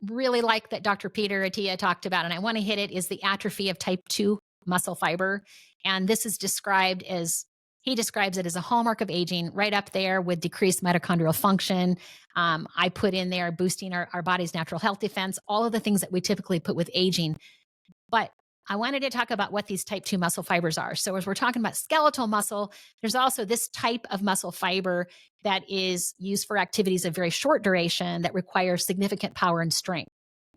Speaker 1: really like that Dr. Peter Attia talked about, and I want to hit it, is the atrophy of type 2 muscle fiber. And this is described as, he describes it as a hallmark of aging, right up there with decreased mitochondrial function. I put in there boosting our body's natural health defense, all of the things that we typically put with aging. But I wanted to talk about what these type 2 muscle fibers are. So as we're talking about skeletal muscle, there's also this type of muscle fiber that is used for activities of very short duration that require significant power and strength.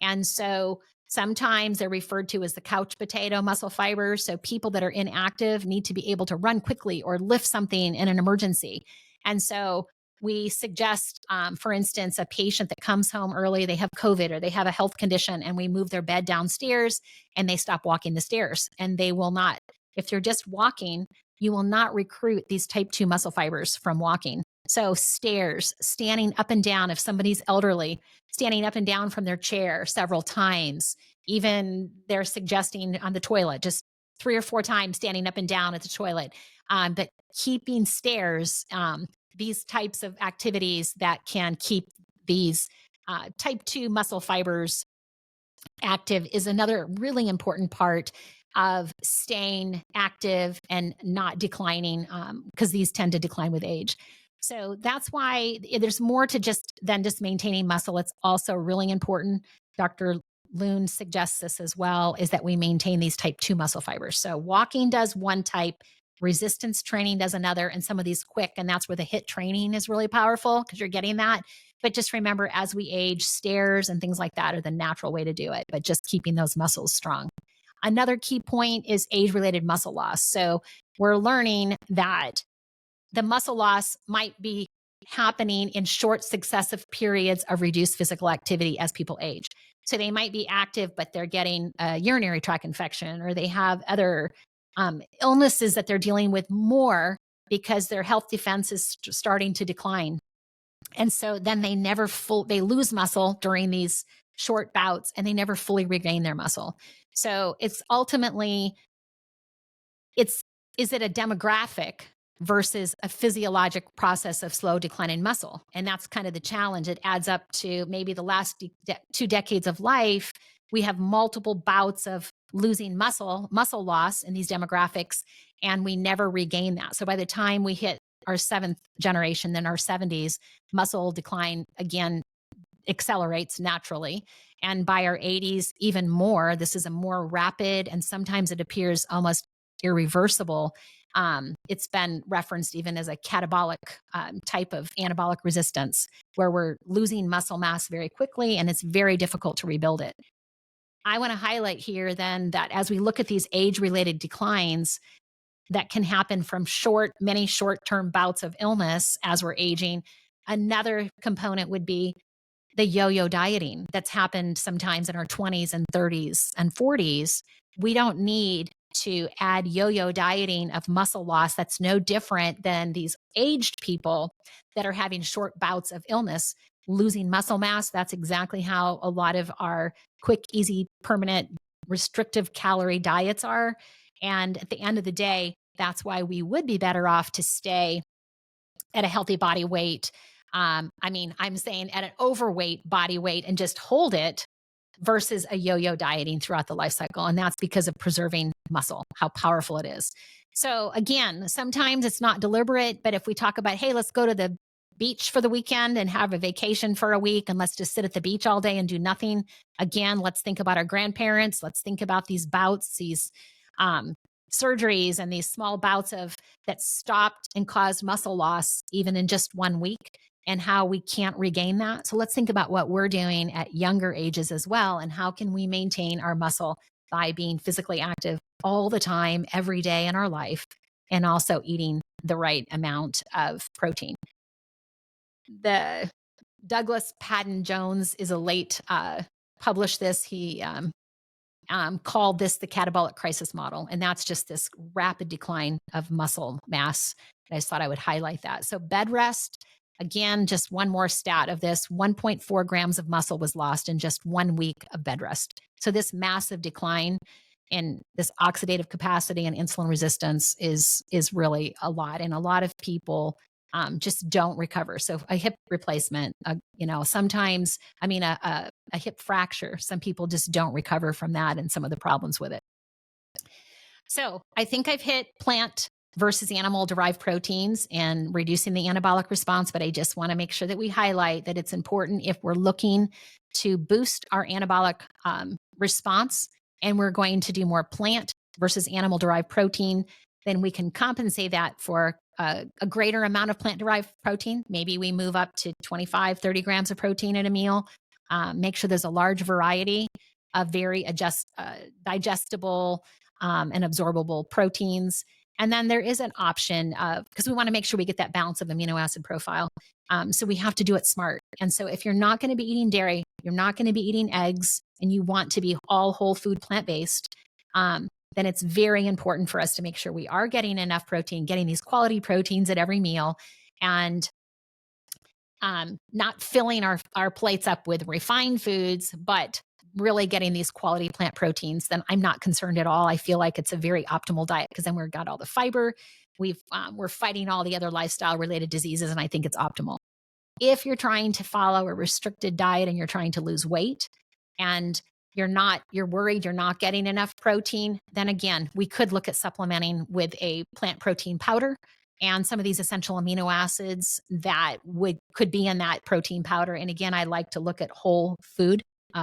Speaker 1: And so sometimes they're referred to as the couch potato muscle fibers. So people that are inactive need to be able to run quickly or lift something in an emergency. And so we suggest, for instance, a patient that comes home early, they have COVID or they have a health condition, and we move their bed downstairs and they stop walking the stairs. And they will not, if they're just walking, you will not recruit these type 2 muscle fibers from walking. So stairs, standing up and down, if somebody's elderly, standing up and down from their chair several times, even they're suggesting on the toilet, just 3 or 4 times standing up and down at the toilet. But keeping stairs, these types of activities that can keep these type 2 muscle fibers active is another really important part of staying active and not declining, because these tend to decline with age. So that's why there's more to just than just maintaining muscle. It's also really important. Dr. Loon suggests this as well, is that we maintain these type 2 muscle fibers. So walking does one type, resistance training does another, and some of these quick, and that's where the HIIT training is really powerful because you're getting that. But just remember, as we age, stairs and things like that are the natural way to do it, but just keeping those muscles strong. Another key point is age-related muscle loss. So we're learning that the muscle loss might be happening in short successive periods of reduced physical activity as people age. So they might be active, but they're getting a urinary tract infection, or they have other illnesses that they're dealing with more because their health defense is starting to decline. And so then they they lose muscle during these short bouts and they never fully regain their muscle. So it's ultimately, is it a demographic versus a physiologic process of slow decline in muscle? And that's kind of the challenge. It adds up to maybe the last 2 decades of life, we have multiple bouts of losing muscle loss in these demographics, and we never regain that. So by the time we hit our 7th generation, then our 70s, muscle decline again accelerates naturally. And by our 80s, even more. This is a more rapid, and sometimes it appears almost irreversible. It's been referenced even as a catabolic type of anabolic resistance, where we're losing muscle mass very quickly, and it's very difficult to rebuild it. I want to highlight here then that as we look at these age-related declines that can happen from many short-term bouts of illness as we're aging, another component would be the yo-yo dieting that's happened sometimes in our 20s and 30s and 40s. We don't need to add yo-yo dieting of muscle loss. That's no different than these aged people that are having short bouts of illness, losing muscle mass. That's exactly how a lot of our quick, easy, permanent, restrictive calorie diets are. And at the end of the day, that's why we would be better off to stay at a healthy body weight. I'm saying at an overweight body weight and just hold it versus a yo-yo dieting throughout the life cycle. And that's because of preserving muscle, how powerful it is. So again, sometimes it's not deliberate, but if we talk about, hey, let's go to the beach for the weekend and have a vacation for a week, and let's just sit at the beach all day and do nothing. Again, let's think about our grandparents. Let's think about these bouts, these surgeries and these small bouts that stopped and caused muscle loss even in just 1 week, and how we can't regain that. So let's think about what we're doing at younger ages as well, and how can we maintain our muscle by being physically active all the time, every day in our life, and also eating the right amount of protein. The Douglas Patton Jones is a late published this. He called this the catabolic crisis model, and that's just this rapid decline of muscle mass. And I just thought I would highlight that. So bed rest, again, just one more stat of this: 1.4 grams of muscle was lost in just 1 week of bed rest. So this massive decline in this oxidative capacity and insulin resistance is really a lot, and a lot of people just don't recover. So a hip replacement, sometimes, a hip fracture, some people just don't recover from that and some of the problems with it. So I think I've hit plant versus animal derived proteins and reducing the anabolic response, but I just want to make sure that we highlight that it's important if we're looking to boost our anabolic response and we're going to do more plant versus animal derived protein, then we can compensate that for a greater amount of plant-derived protein. Maybe we move up to 25, 30 grams of protein at a meal. Make sure there's a large variety of very digestible and absorbable proteins. And then there is an option because we want to make sure we get that balance of amino acid profile. So we have to do it smart. And so if you're not going to be eating dairy, you're not going to be eating eggs, and you want to be all whole food plant-based, then it's very important for us to make sure we are getting enough protein, getting these quality proteins at every meal, and not filling our plates up with refined foods, but really getting these quality plant proteins. Then I'm not concerned at all. I feel like it's a very optimal diet because then we've got all the fiber. We're fighting all the other lifestyle related diseases, and I think it's optimal. If you're trying to follow a restricted diet and you're trying to lose weight and you're worried you're not getting enough protein, then again, we could look at supplementing with a plant protein powder and some of these essential amino acids that could be in that protein powder. And again, I like to look at whole food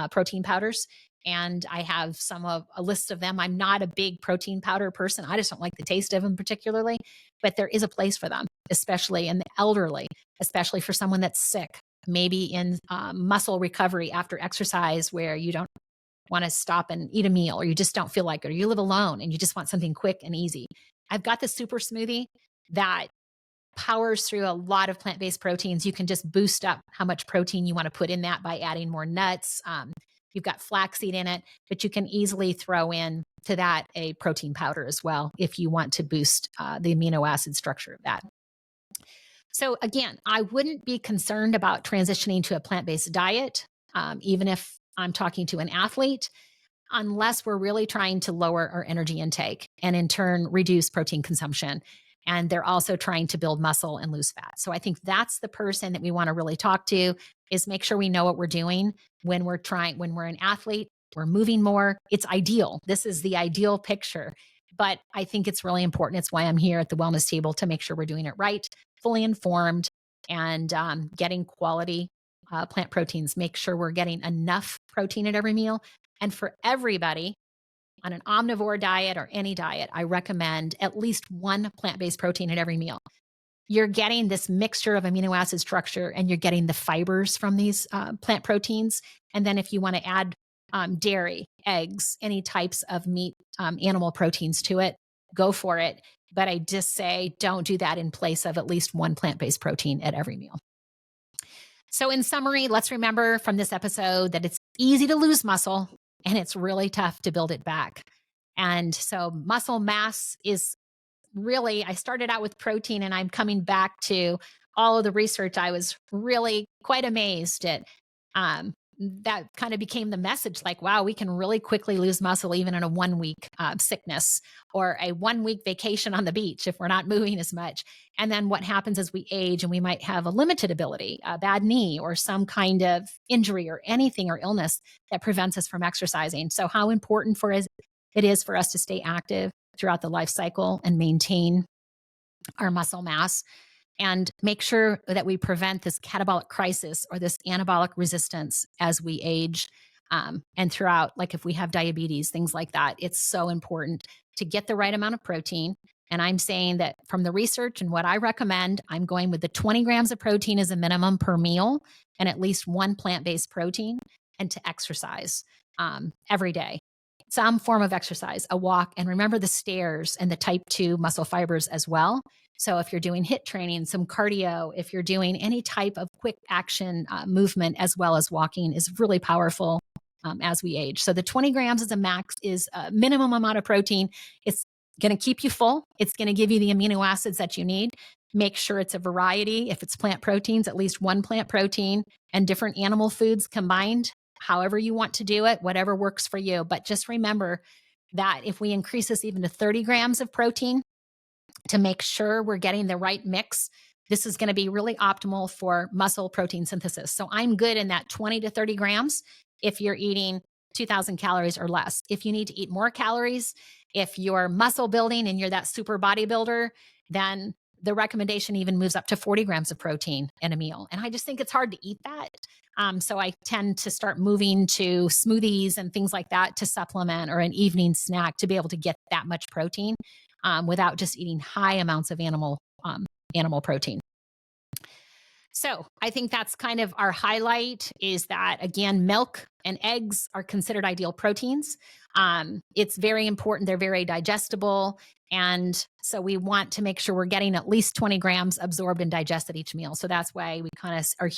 Speaker 1: protein powders, and I have a list of them. I'm not a big protein powder person. I just don't like the taste of them particularly, but there is a place for them, especially in the elderly, especially for someone that's sick, maybe in muscle recovery after exercise where you don't want to stop and eat a meal, or you just don't feel like it, or you live alone and you just want something quick and easy. I've got the super smoothie that powers through a lot of plant-based proteins. You can just boost up how much protein you want to put in that by adding more nuts. You've got flaxseed in it, but you can easily throw in to that a protein powder as well if you want to boost the amino acid structure of that. So again, I wouldn't be concerned about transitioning to a plant-based diet, even if I'm talking to an athlete, unless we're really trying to lower our energy intake and in turn reduce protein consumption. And they're also trying to build muscle and lose fat. So I think that's the person that we want to really talk to, is make sure we know what we're doing when we're an athlete, we're moving more. It's ideal. This is the ideal picture. But I think it's really important. It's why I'm here at the Wellness Table, to make sure we're doing it right, fully informed, and getting quality plant proteins. Make sure we're getting enough protein at every meal. And for everybody on an omnivore diet or any diet, I recommend at least one plant-based protein at every meal. You're getting this mixture of amino acid structure, and you're getting the fibers from these plant proteins. And then if you want to add dairy, eggs, any types of meat, animal proteins to it, go for it. But I just say don't do that in place of at least one plant-based protein at every meal. So in summary, let's remember from this episode that it's easy to lose muscle and it's really tough to build it back. And so muscle mass is really, I started out with protein, and I'm coming back to all of the research. I was really quite amazed at that kind of became the message, like, wow, we can really quickly lose muscle even in a 1 week sickness or a 1 week vacation on the beach if we're not moving as much. And then what happens as we age and we might have a limited ability, a bad knee or some kind of injury or anything or illness that prevents us from exercising. So how important it is for us to stay active throughout the life cycle and maintain our muscle mass, and make sure that we prevent this catabolic crisis or this anabolic resistance as we age and throughout, like if we have diabetes, things like that. It's so important to get the right amount of protein. And I'm saying that from the research and what I recommend, I'm going with the 20 grams of protein as a minimum per meal and at least one plant-based protein, and to exercise every day. some form of exercise, a walk, and remember the stairs and the type 2 muscle fibers as well. So if you're doing HIIT training, some cardio, if you're doing any type of quick action movement as well as walking is really powerful as we age. So the 20 grams is a minimum amount of protein. It's going to keep you full. It's going to give you the amino acids that you need. Make sure it's a variety. If it's plant proteins, at least one plant protein and different animal foods combined, however you want to do it, whatever works for you. But just remember that if we increase this even to 30 grams of protein to make sure we're getting the right mix, this is going to be really optimal for muscle protein synthesis. So I'm good in that 20 to 30 grams if you're eating 2,000 calories or less. If you need to eat more calories, if you're muscle building and you're that super bodybuilder, then the recommendation even moves up to 40 grams of protein in a meal. And I just think it's hard to eat that. So I tend to start moving to smoothies and things like that to supplement, or an evening snack to be able to get that much protein without just eating high amounts of animal protein. So I think that's kind of our highlight, is that, again, milk and eggs are considered ideal proteins. It's very important. They're very digestible. And so we want to make sure we're getting at least 20 grams absorbed and digested each meal. So that's why we kind of are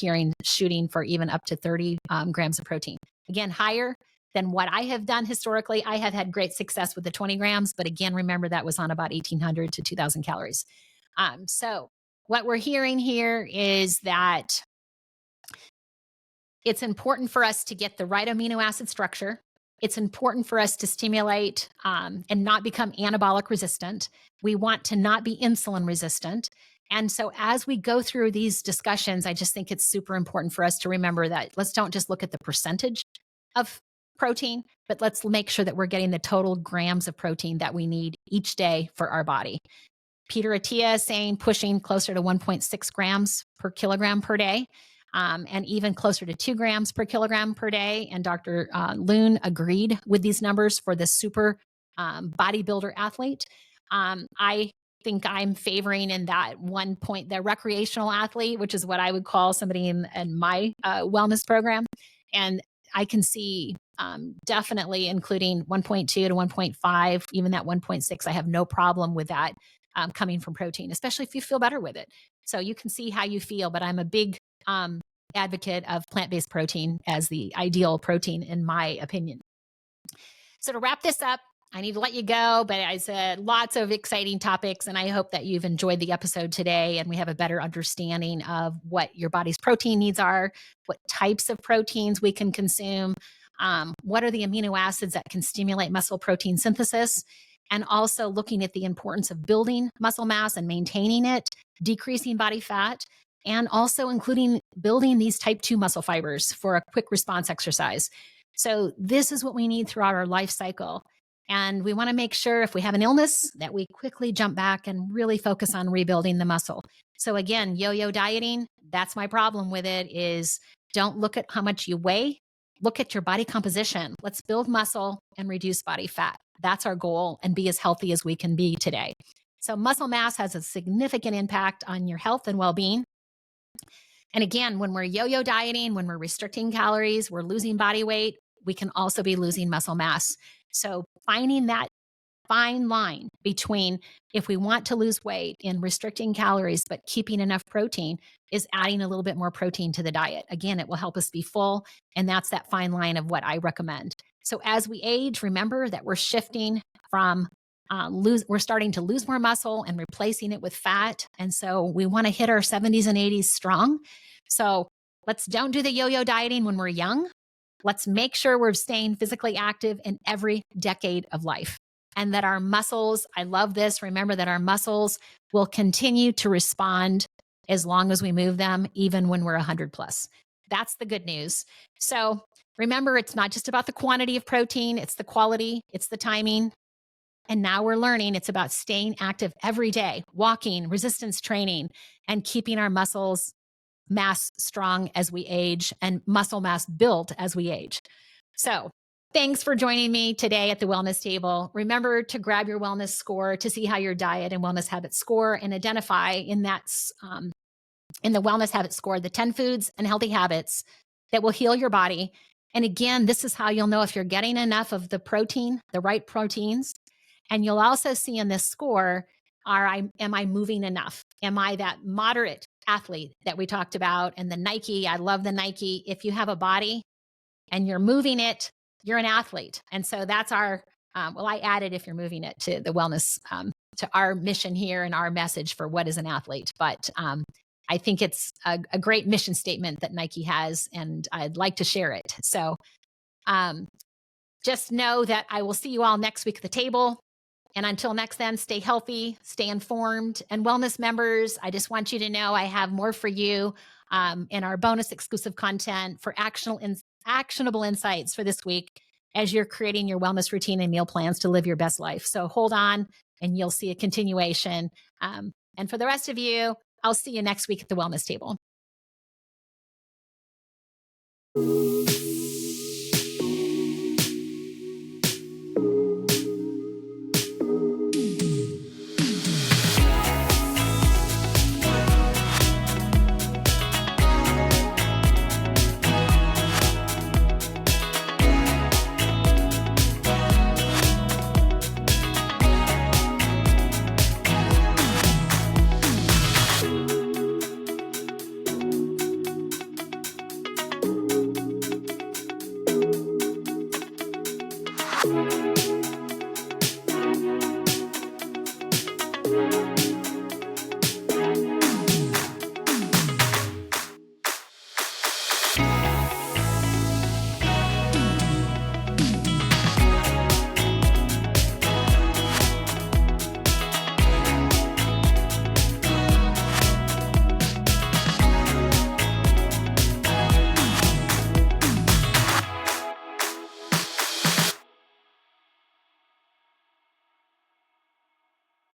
Speaker 1: shooting for even up to 30 grams of protein. Again, higher than what I have done historically. I have had great success with the 20 grams, but again, remember that was on about 1,800 to 2,000 calories. So what we're hearing here is that it's important for us to get the right amino acid structure. It's important for us to stimulate and not become anabolic resistant. We want to not be insulin resistant. And so as we go through these discussions, I just think it's super important for us to remember that let's don't just look at the percentage of protein, but let's make sure that we're getting the total grams of protein that we need each day for our body. Peter Attia is saying pushing closer to 1.6 grams per kilogram per day, and even closer to 2 grams per kilogram per day. And Dr. Loon agreed with these numbers for the super bodybuilder athlete. I think I'm favoring in that the recreational athlete, which is what I would call somebody in my wellness program. And I can see definitely including 1.2 to 1.5, even that 1.6. I have no problem with that coming from protein, especially if you feel better with it. So you can see how you feel, but I'm a big advocate of plant-based protein as the ideal protein, in my opinion. So to wrap this up, I need to let you go, but I said lots of exciting topics, and I hope that you've enjoyed the episode today and we have a better understanding of what your body's protein needs are, what types of proteins we can consume, what are the amino acids that can stimulate muscle protein synthesis, and also looking at the importance of building muscle mass and maintaining it, decreasing body fat, and also including building these type 2 muscle fibers for a quick response exercise. So this is what we need throughout our life cycle. And we want to make sure if we have an illness that we quickly jump back and really focus on rebuilding the muscle. So again, yo-yo dieting, that's my problem with it, is don't look at how much you weigh, look at your body composition. Let's build muscle and reduce body fat. That's our goal, and be as healthy as we can be today. So muscle mass has a significant impact on your health and well-being. And again, when we're yo-yo dieting, when we're restricting calories, we're losing body weight, we can also be losing muscle mass. So finding that fine line between, if we want to lose weight in restricting calories but keeping enough protein, is adding a little bit more protein to the diet. Again, it will help us be full, and that's that fine line of what I recommend. So as we age, remember that we're shifting from we're starting to lose more muscle and replacing it with fat. And so we want to hit our 70s and 80s strong. So don't do the yo-yo dieting when we're young. Let's make sure we're staying physically active in every decade of life, and that our muscles, I love this, remember that our muscles will continue to respond as long as we move them, even when we're 100 plus. That's the good news. So remember, it's not just about the quantity of protein, it's the quality, it's the timing. And now we're learning it's about staying active every day, walking, resistance training, and keeping our muscles mass strong as we age, and muscle mass built as we age. So thanks for joining me today at the Wellness Table. Remember to grab your wellness score to see how your diet and wellness habits score, and identify in that in the wellness habit score the 10 foods and healthy habits that will heal your body And again, this is how you'll know if you're getting enough of the protein, the right proteins. And you'll also see in this score, am I moving enough? Am I that moderate athlete that we talked about? And the Nike, I love the Nike. If you have a body and you're moving it, you're an athlete. And so that's I added if you're moving it to the wellness, to our mission here and our message for what is an athlete. But I think it's a great mission statement that Nike has, and I'd like to share it. So just know that I will see you all next week at the table. And until next then, stay healthy, stay informed. And wellness members, I just want you to know I have more for you in our bonus exclusive content for actionable insights for this week as you're creating your wellness routine and meal plans to live your best life. So hold on and you'll see a continuation. And for the rest of you, I'll see you next week at the wellness table.